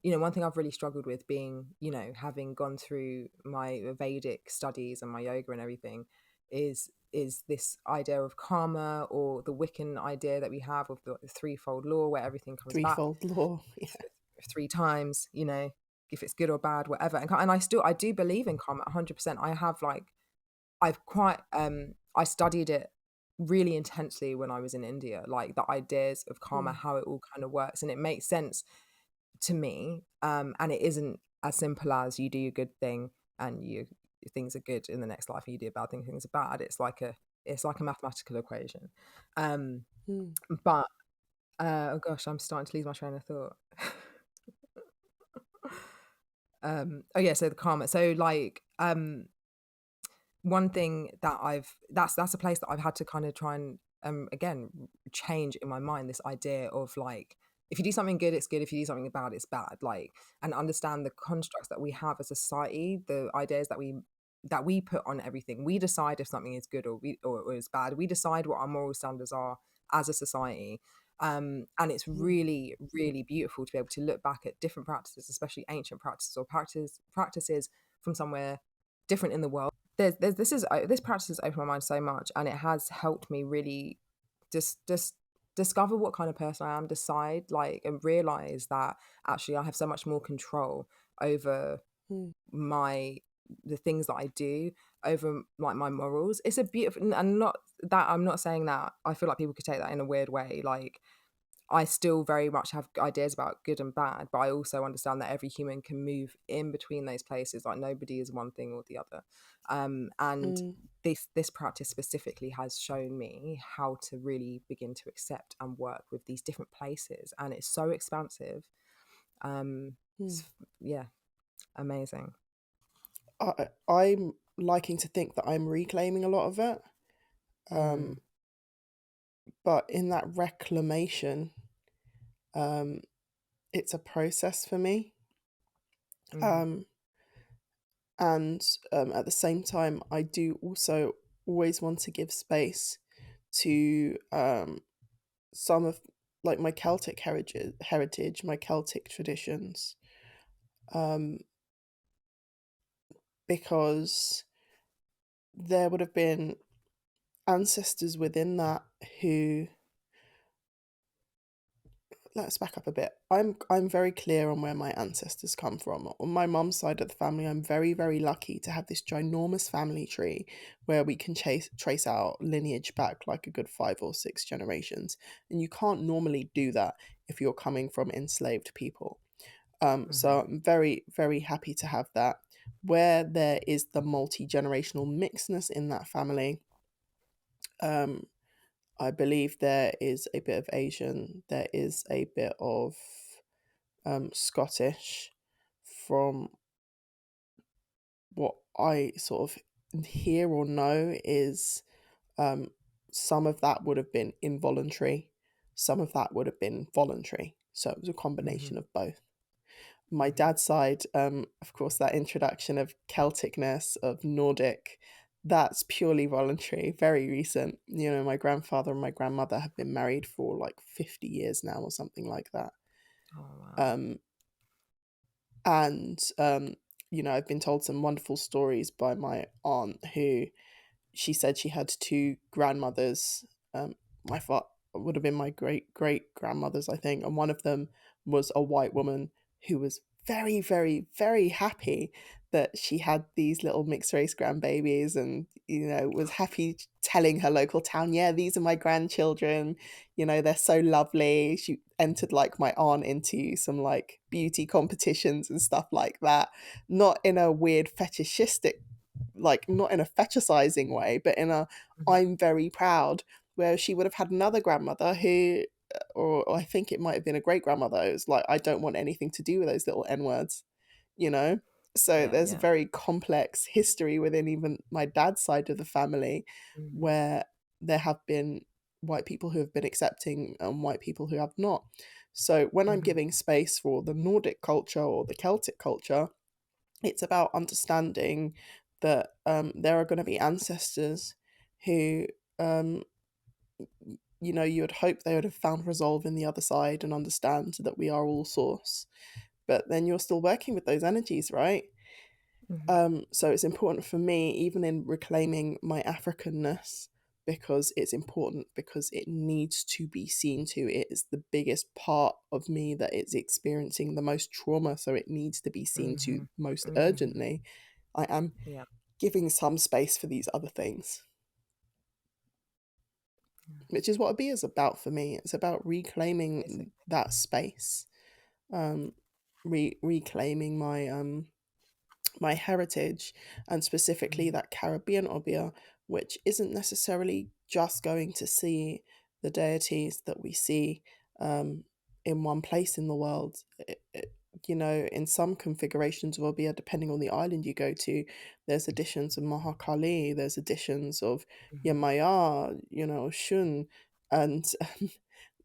Speaker 1: one thing I've really struggled with, being, having gone through my Vedic studies and my yoga and everything, is this idea of karma, or the Wiccan idea that we have of the threefold law, where everything comes back
Speaker 2: threefold law. Yeah,
Speaker 1: three times, if it's good or bad, whatever. And I do believe in karma 100%. I have like, I studied it really intensely when I was in India, like the ideas of karma,
Speaker 2: mm,
Speaker 1: how it all kind of works, and it makes sense to me. And it isn't as simple as you do a good thing and things are good in the next life, and you do a bad thing, things are bad. It's like a mathematical equation. Um,
Speaker 2: mm.
Speaker 1: but oh gosh, I'm starting to lose my train of thought. Oh yeah, so the karma. So like, one thing that that's a place that I've had to kind of try and again change in my mind, this idea of like, if you do something good, it's good. If you do something bad, it's bad. Like, and understand the constructs that we have as a society, the ideas that we put on everything. We decide if something is good or is bad. We decide what our moral standards are as a society. And it's
Speaker 2: Mm.
Speaker 1: really, really beautiful to be able to look back at different practices, especially ancient practices or practices from somewhere different in the world. This practice has opened my mind so much, and it has helped me really just discover what kind of person I am, decide, like, and realize that actually I have so much more control over
Speaker 2: Mm.
Speaker 1: my the things that I do, over like my morals. It's a beautiful, and not that I'm not saying that I feel like people could take that in a weird way. Like, I still very much have ideas about good and bad, but I also understand that every human can move in between those places. Like, nobody is one thing or the other. And
Speaker 2: Mm.
Speaker 1: this practice specifically has shown me how to really begin to accept and work with these different places, and it's so expansive.
Speaker 2: Mm.
Speaker 1: It's, yeah, amazing.
Speaker 2: I'm liking to think that I'm reclaiming a lot of it. Um,
Speaker 1: Mm,
Speaker 2: but in that reclamation, um, it's a process for me.
Speaker 1: mm,
Speaker 2: Um, and at the same time, I do also always want to give space to some of like my Celtic heritage, my Celtic traditions, um, because there would have been ancestors within that who, let's back up a bit. I'm very clear on where my ancestors come from. On my mum's side of the family, I'm very, very lucky to have this ginormous family tree where we can trace our lineage back like a good 5 or 6 generations. And you can't normally do that if you're coming from enslaved people. So
Speaker 1: mhm,
Speaker 2: I'm very, very happy to have that. Where there is the multi-generational mixedness in that family, um, I believe there is a bit of Asian, there is a bit of Scottish. From what I sort of hear or know is um, some of that would have been involuntary, some of that would have been voluntary. So it was a
Speaker 1: mhm,
Speaker 2: combination of both. My
Speaker 1: mhm.
Speaker 2: dad's side, of course, that introduction of Celticness, of Nordic, that's purely voluntary, very recent. You know, my grandfather and my grandmother have been married for like 50 years now or something like that.
Speaker 1: Oh wow.
Speaker 2: Um, and, you know, I've been told some wonderful stories by my aunt who she said she had 2 grandmothers. My fa would have been my great grandmothers, I think, and one of them was a white woman who was very, very, very happy that she had these little mixed race grandbabies and, you know, was happy telling her local town, "Yeah, these are my grandchildren, you know, they're so lovely." She entered, like, my aunt into some, like, beauty competitions and stuff like that, not in a weird fetishistic, like, not in a fetishizing way, but in a
Speaker 1: Mhm.
Speaker 2: "I'm very proud," where she would have had another grandmother who, or I think it might have been a great grandmother, who was like, "I don't want anything to do with those little N words," you know? So
Speaker 1: Yeah,
Speaker 2: there's a
Speaker 1: yeah.
Speaker 2: very complex history within even my dad's side of the family
Speaker 1: Mm,
Speaker 2: where there have been white people who have been accepting and white people who have not. So when I'm
Speaker 1: mhm,
Speaker 2: giving space for the Nordic culture or the Celtic culture, it's about understanding that there are going to be ancestors who, um, you know, you would hope they would have found resolve in the other side and understand that we are all source. But then you're still working with those energies, right?
Speaker 1: mhm,
Speaker 2: So it's important for me, even in reclaiming my Africanness, because it's important because it needs to be seen to. It is the biggest part of me that is experiencing the most trauma, so it needs to be seen to
Speaker 1: mhm,
Speaker 2: most
Speaker 1: mhm.
Speaker 2: urgently. I am
Speaker 1: Yeah,
Speaker 2: giving some space for these other things,
Speaker 1: yeah,
Speaker 2: which is what a beer is about for me. It's about reclaiming
Speaker 1: basically.
Speaker 2: that space, um, reclaiming my heritage, and specifically
Speaker 1: Mhm,
Speaker 2: that Caribbean obia, which isn't necessarily just going to see the deities that we see um, in one place in the world. You know, in some configurations of obia, depending on the island you go to, there's editions of Mahakali, there's editions of
Speaker 1: mhm,
Speaker 2: Yemaya, you know, Shun, and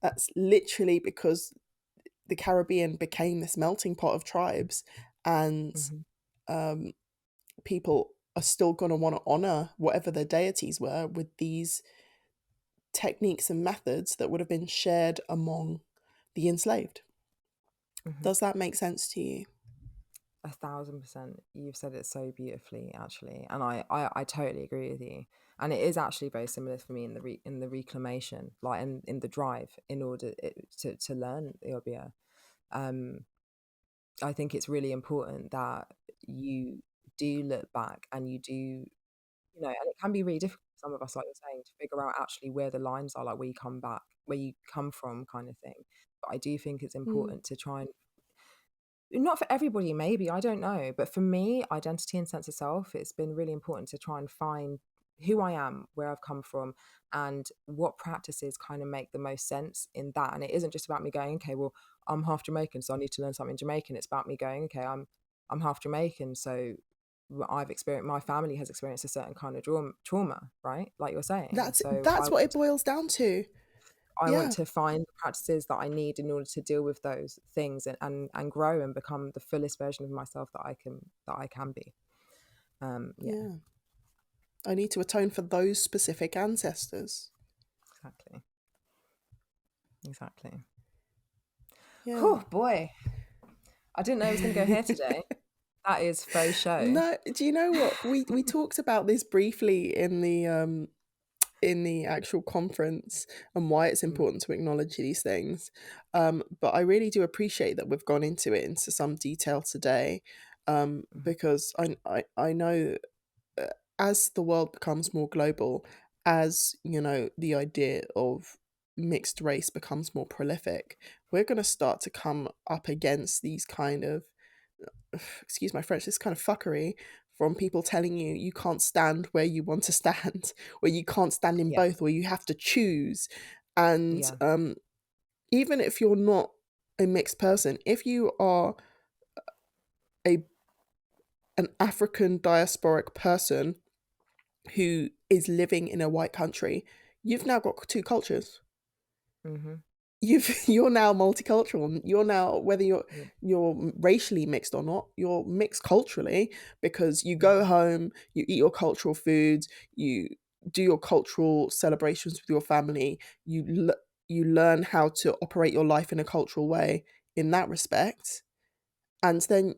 Speaker 2: that's literally because the Caribbean became this melting pot of tribes, and
Speaker 1: mhm,
Speaker 2: um, people are still going to want to honor whatever their deities were with these techniques and methods that would have been shared among the enslaved.
Speaker 1: Mhm.
Speaker 2: Does that make sense to you?
Speaker 1: 1,000%. You've said it so beautifully, actually, and I totally agree with you. And it is actually very similar for me in the reclamation, like in the drive in order to learn the Obeah. Um, I think it's really important that you do look back and you do, and it can be really difficult for some of us, like you're saying, to figure out actually where the lines are, like where you come back, where you come from, kind of thing. But I do think it's
Speaker 2: Mm.
Speaker 1: important to try and, not for everybody, maybe, I don't know, but for me, identity and sense of self, it's been really important to try and find who I am, where I've come from, and what practices kind of make the most sense in that. And it isn't just about me going, okay, well, I'm half Jamaican, so I need to learn something Jamaican. It's about me going, okay, I'm half Jamaican, so my family has experienced a certain kind of trauma, right? Like you're saying. So
Speaker 2: That's what it boils down to.
Speaker 1: I want
Speaker 2: Yeah,
Speaker 1: to find the practices that I need in order to deal with those things, and grow and become the fullest version of myself that I can be. Yeah,
Speaker 2: yeah. I need to atone for those specific ancestors.
Speaker 1: exactly, exactly.
Speaker 2: Yeah.
Speaker 1: Oh boy, I didn't know it was going to go here today. That is faux show.
Speaker 2: No, do you know what? We talked about this briefly in the actual conference and why it's
Speaker 1: Mm,
Speaker 2: important to acknowledge these things. But I really do appreciate that we've gone into it into some detail today,
Speaker 1: mhm,
Speaker 2: because I know, uh, as the world becomes more global, as you know, the idea of mixed race becomes more prolific, we're going to start to come up against these kind of, excuse my French, this kind of fuckery from people telling you you can't stand where you want to stand, or you can't stand in
Speaker 1: yeah,
Speaker 2: both, or you have to choose. And
Speaker 1: yeah,
Speaker 2: even if you're not a mixed person, if you are a an African diasporic person who is living in a white country, you've now got two cultures.
Speaker 1: hmm,
Speaker 2: You're now multicultural. You're now, whether
Speaker 1: yeah,
Speaker 2: you're racially mixed or not, you're mixed culturally, because you go
Speaker 1: hmm,
Speaker 2: home, you eat your cultural foods, you do your cultural celebrations with your family, you learn how to operate your life in a cultural way in that respect, and then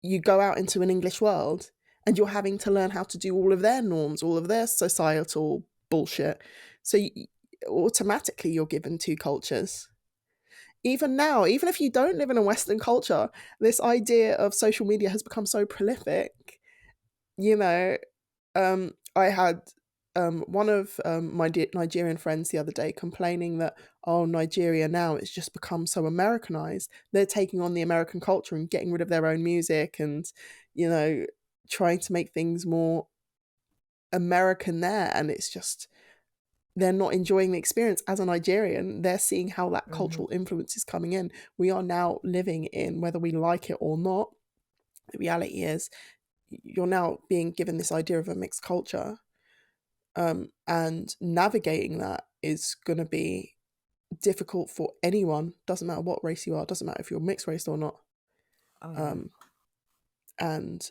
Speaker 2: you go out into an English world and you're having to learn how to do all of their norms, all of their societal bullshit. So automatically you're given two cultures. Even now, even if you don't live in a Western culture, this idea of social media has become so prolific. You know, I had one of my Nigerian friends the other day complaining that, oh, Nigeria now it's just become so Americanized. They're taking on the American culture and getting rid of their own music, and you know, trying to make things more American there. And it's just, they're not enjoying the experience. As a Nigerian, they're seeing how that
Speaker 1: hmm,
Speaker 2: cultural influence is coming in. We are now living in, whether we like it or not, the reality is you're now being given this idea of a mixed culture, and navigating that is going to be difficult for anyone. Doesn't matter what race you are, doesn't matter if you're mixed race or not.
Speaker 1: oh yeah,
Speaker 2: um, and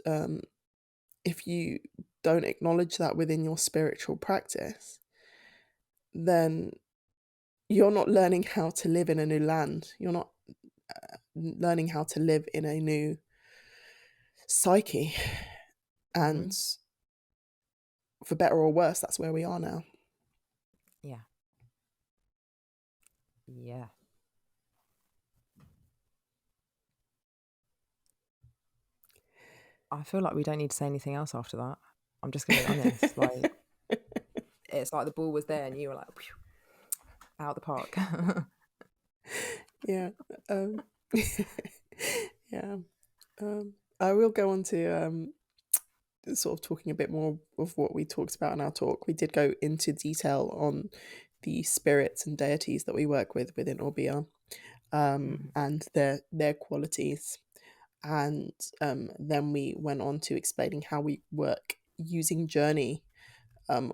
Speaker 2: if you don't acknowledge that within your spiritual practice, then you're not learning how to live in a new land. You're not learning how to live in a new psyche. And
Speaker 1: hmm,
Speaker 2: for better or worse, that's where we are now.
Speaker 1: yeah, yeah. I feel like we don't need to say anything else after that. I'm just going to be honest. Like, it's like the ball was there and you were like, "Phew," out the park.
Speaker 2: Yeah. Um, yeah. I will go on to sort of talking a bit more of what we talked about in our talk. We did go into detail on the spirits and deities that we work with within Orbia,
Speaker 1: Mhm,
Speaker 2: and their qualities. And then we went on to explaining how we work using journey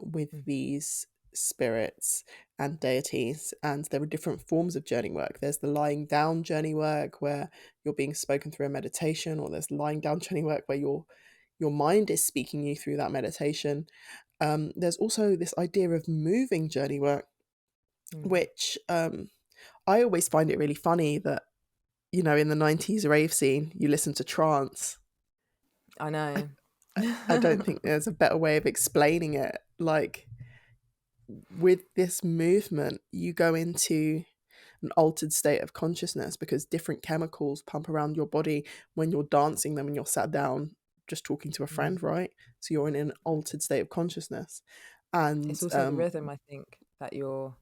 Speaker 2: with
Speaker 1: mm,
Speaker 2: these spirits and deities. And there are different forms of journey work. There's the lying down journey work where you're being spoken through a meditation, or there's lying down journey work where your mind is speaking you through that meditation. There's also this idea of moving journey work,
Speaker 1: Mm.
Speaker 2: which I always find it really funny that, in the 90s rave scene, you listen to trance.
Speaker 1: I
Speaker 2: I,
Speaker 1: know.
Speaker 2: I don't think there's a better way of explaining it. Like, with this movement, you go into an altered state of consciousness because different chemicals pump around your body when you're dancing them and you're sat down just talking to a friend,
Speaker 1: Mm.
Speaker 2: right? So you're in an altered state of consciousness. And
Speaker 1: It's also the rhythm, I think, that you're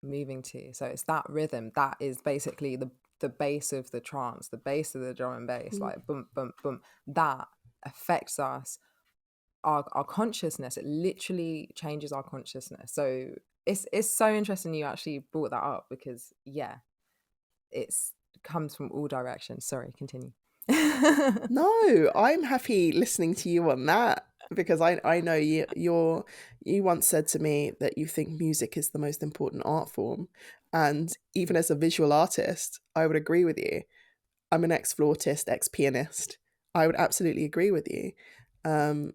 Speaker 1: moving to. So it's that rhythm that is basically the base of the trance, the base of the drum and bass,
Speaker 2: mm,
Speaker 1: like boom, boom, boom. That affects us, our consciousness. It literally changes our consciousness. So it's so interesting you actually brought that up because yeah, it's comes from all directions. Sorry, continue.
Speaker 2: no, I'm happy listening to you on that because I know you once said to me that you think music is the most important art form. And even as a visual artist, I would agree with you. I'm an ex-flautist, ex-pianist. I would absolutely agree with you. Um,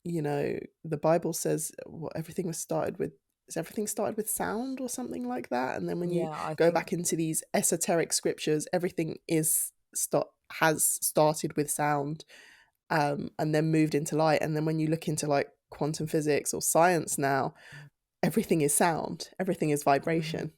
Speaker 2: the Bible says everything was started with is everything started with sound or something like that? And then when you
Speaker 1: Yeah, I
Speaker 2: go
Speaker 1: think
Speaker 2: back into these esoteric scriptures, everything has started with sound, and then moved into light. And then when you look into like quantum physics or science now, everything is sound, everything is
Speaker 1: mhm.
Speaker 2: vibration.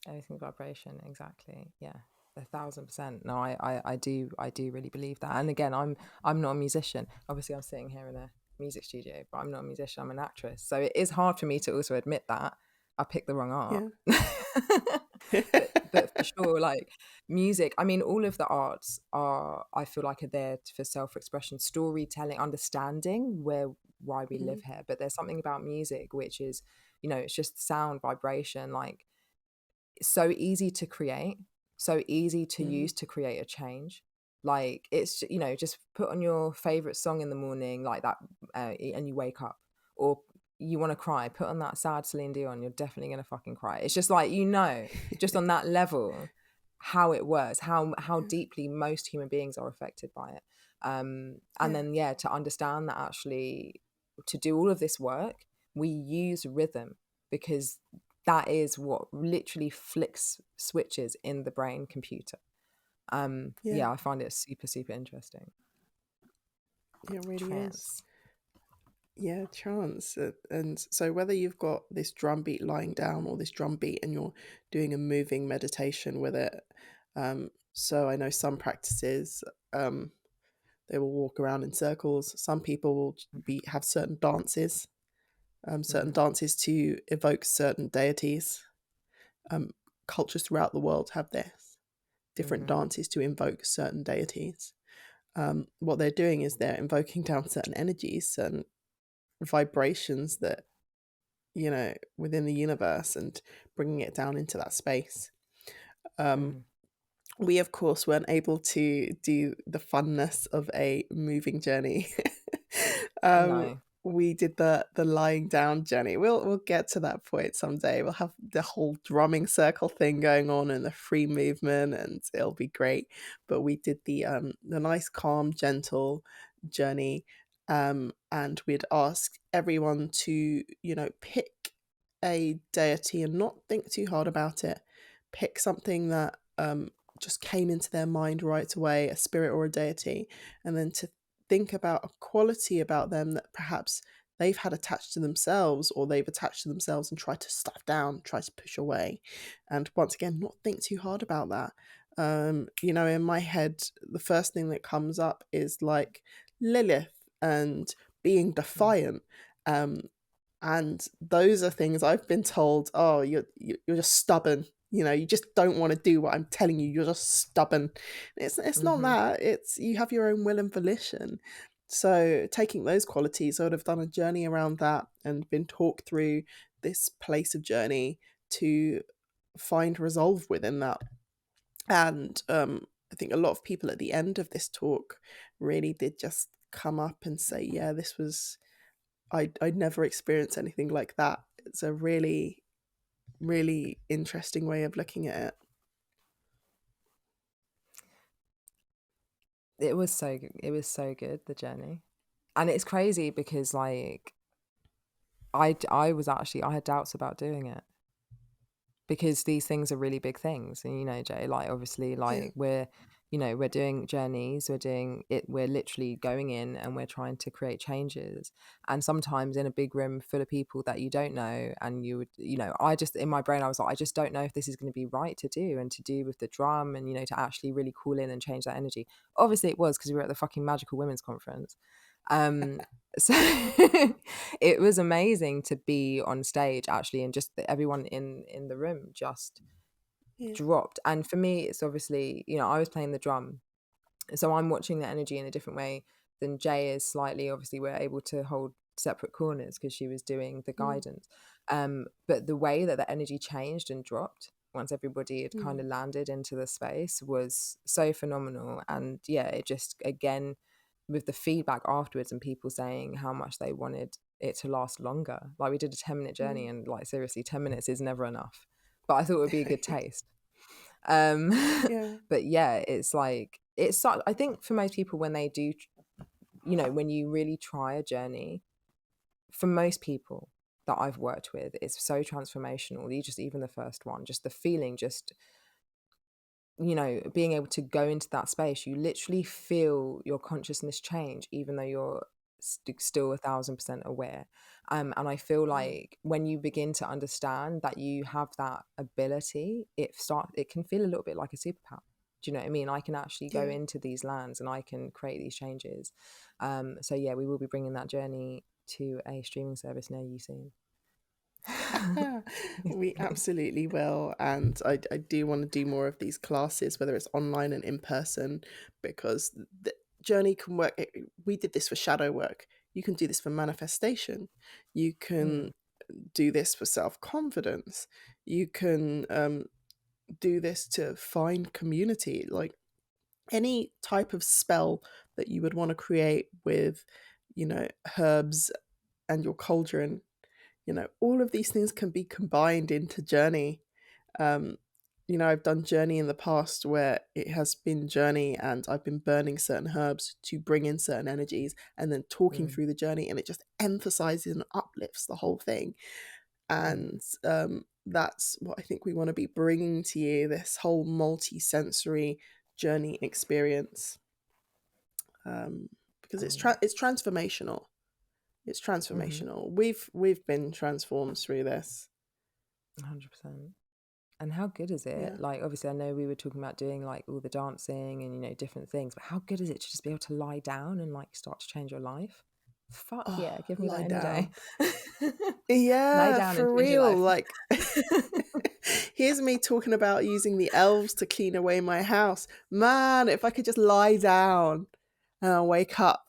Speaker 1: Everything vibration, exactly. Yeah, 1,000%. No, I do really believe that. And again, I'm not a musician. Obviously, I'm sitting here in a music studio, but I'm not a musician. I'm an actress, so it is hard for me to also admit that I picked the wrong art.
Speaker 2: Yeah.
Speaker 1: but for sure, like music. I mean, all of the arts are, I feel like, are there for self-expression, storytelling, understanding why we live
Speaker 2: Mhm.
Speaker 1: here. But there's something about music which is, it's just sound, vibration, like so easy to create, so easy to
Speaker 2: Mhm.
Speaker 1: use to create a change. Like it's, just put on your favorite song in the morning, like that, and you wake up, or you want to cry, put on that sad Celine Dion, you're definitely gonna fucking cry. It's just like, just on that level, how it works, how
Speaker 2: Yeah.
Speaker 1: deeply most human beings are affected by it. And
Speaker 2: Yeah.
Speaker 1: then yeah, to understand that actually to do all of this work, we use rhythm because that is what literally flicks switches in the brain computer.
Speaker 2: Yeah.
Speaker 1: Yeah, I find it super, super interesting.
Speaker 2: It really is.
Speaker 1: Trance.
Speaker 2: Yeah, chance. And so whether you've got this drum beat lying down or this drum beat and you're doing a moving meditation with it, so I know some practices, um, they will walk around in circles. Some people will be have certain
Speaker 1: Mm-hmm.
Speaker 2: dances to evoke certain deities. Um, Cultures throughout the world have this different
Speaker 1: Mm-hmm.
Speaker 2: dances to invoke certain deities. What they're doing is they're invoking down certain energies, certain vibrations that within the universe and bringing it down into that space. Um,
Speaker 1: Mm-hmm.
Speaker 2: we, of course, weren't able to do the funness of a moving journey. um,
Speaker 1: No.
Speaker 2: we did the lying down journey. We'll get to that point someday. We'll have the whole drumming circle thing going on and the free movement, and it'll be great. But we did the nice, calm, gentle journey, and we'd ask everyone to pick a deity and not think too hard about it. Pick something that just came into their mind right away, a spirit or a deity, and then to think about a quality about them that perhaps they've had attached to themselves or they've attached to themselves and tried to stuff down, try to push away. And once again, not think too hard about that. In my head, the first thing that comes up is like Lilith and being defiant. Um, and those are things I've been told, oh, you're just stubborn. You just don't want to do what I'm telling you. You're just stubborn. It's not
Speaker 1: Mm-hmm.
Speaker 2: that. It's you have your own will and volition. So taking those qualities, I would have done a journey around that and been talked through this place of journey to find resolve within that. And I think a lot of people at the end of this talk really did just come up and say, yeah, this was I'd never experienced anything like that. It's a really, really interesting way of looking at it.
Speaker 1: It was so good. It was so good, the journey. And it's crazy because like I was actually, I had doubts about doing it, because these things are really big things. And, you know, Jay, like, obviously,
Speaker 2: Yeah.
Speaker 1: like, we're, you know, we're doing journeys, we're doing it, we're literally going in and we're trying to create changes. And sometimes in a big room full of people that you don't know, and you would, you know, I just, in my brain, I was like, I just don't know if this is going to be right to do, and to do with the drum, and, you know, to actually really call in and change that energy. Obviously it was, because we were at the fucking Magickal Women's Conference. So it was amazing to be on stage actually, and just everyone in the room just
Speaker 2: Yeah.
Speaker 1: dropped. And for me, it's obviously, you know, I was playing the drum, so I'm watching the energy in a different way than Jay is. Slightly, obviously we're able to hold separate corners because she was doing the
Speaker 2: Mm.
Speaker 1: guidance, but the way that the energy changed and dropped once everybody had kind
Speaker 2: Mm.
Speaker 1: of landed into the space was so phenomenal. And yeah, it just, again, with the feedback afterwards and people saying how much they wanted it to last longer, like, we did a 10-minute journey,
Speaker 2: Mm.
Speaker 1: and, like, seriously, 10 minutes is never enough, but I thought it would be a good taste. um
Speaker 2: Yeah.
Speaker 1: but yeah, it's like, it's such, I think for most people, when they do, you know, when you really try a journey, for most people that I've worked with, it's so transformational. You just, even the first one, just the feeling, just, you know, being able to go into that space, you literally feel your consciousness change, even though you're still 1,000% aware. And I feel
Speaker 2: Mm.
Speaker 1: like when you begin to understand that you have that ability, it can feel a little bit like a superpower. Do you know what I mean? I can actually go
Speaker 2: Yeah.
Speaker 1: into these lands and I can create these changes. So yeah, we will be bringing that journey to a streaming service near you soon.
Speaker 2: We absolutely will. And I do want to do more of these classes, whether it's online and in person, because the journey can work. We did this for shadow work. You can do this for manifestation. You can do this for self-confidence. You can do this to find community. Like, any type of spell that you would want to create with, you know, herbs and your cauldron, you know, all of these things can be combined into journey. um you know, I've done journey in the past where it has been journey and I've been burning certain herbs to bring in certain energies, and then talking
Speaker 1: Mm,
Speaker 2: through the journey, and it just emphasizes and uplifts the whole thing.
Speaker 1: mm.
Speaker 2: And that's what I think we want to be bringing to you, this whole multi-sensory journey experience. Because
Speaker 1: Oh
Speaker 2: it's
Speaker 1: yes.
Speaker 2: transformational. It's
Speaker 1: Mm-hmm.
Speaker 2: transformational. We've been transformed through this.
Speaker 1: 100%. And how good is it?
Speaker 2: Yeah.
Speaker 1: Like, obviously, I know we were talking about doing, like, all the dancing and, you know, different things, but how good is it to just be able to lie down and, like, start to change your life? Fuck
Speaker 2: Oh,
Speaker 1: yeah, give me that
Speaker 2: lie
Speaker 1: any day.
Speaker 2: down.
Speaker 1: Lie
Speaker 2: Yeah,
Speaker 1: down and
Speaker 2: for
Speaker 1: change your
Speaker 2: real.
Speaker 1: life.
Speaker 2: Like, here's me talking about using the elves to clean away my house. Man, if I could just lie down and I'll wake up.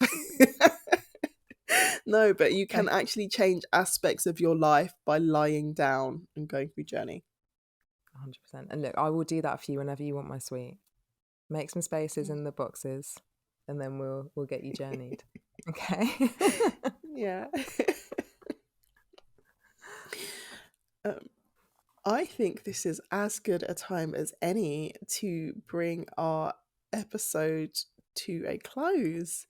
Speaker 2: No, but you can
Speaker 1: Like,
Speaker 2: actually change aspects of your life by lying down and going through journey.
Speaker 1: 100%. And look, I will do that for you whenever you want, my sweet. Make some spaces
Speaker 2: Mm.
Speaker 1: in the boxes, and then we'll get you journeyed. Okay.
Speaker 2: Yeah. um, I think this is as good a time as any to bring our episode to a close.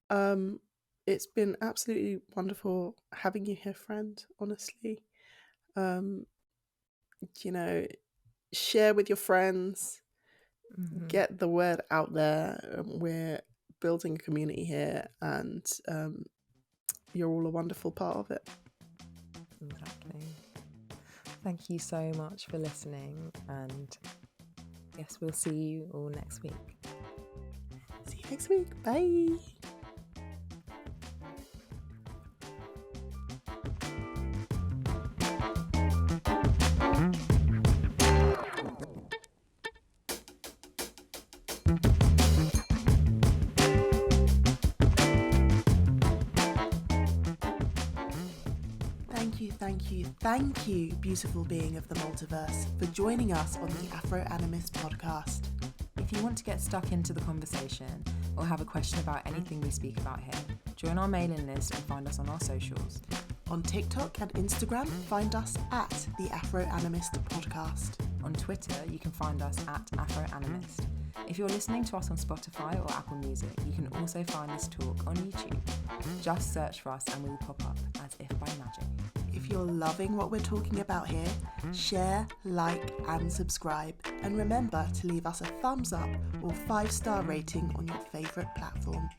Speaker 2: Um, it's been absolutely wonderful having you here, friend, honestly. Um, you know, share with your friends,
Speaker 1: Hmm.
Speaker 2: get the word out there. We're building a community here, and you're all a wonderful part of it.
Speaker 1: Exactly. Thank you so much for listening, and yes, we'll see you all next week.
Speaker 2: See you next week. Bye. Thank you, beautiful being of the multiverse, for joining us on the Afro Animist podcast.
Speaker 1: If you want to get stuck into the conversation or have a question about anything we speak about here, join our mailing list and find us on our socials.
Speaker 2: On TikTok and Instagram, find us at the Afro Animist podcast.
Speaker 1: On Twitter, you can find us at Afro Animist. If you're listening to us on Spotify or Apple Music, you can also find this talk on YouTube. Just search for us and we will pop up as if by magic.
Speaker 2: If you're loving what we're talking about here, share, like and subscribe. And remember to leave us a thumbs up or 5-star rating on your favourite platform.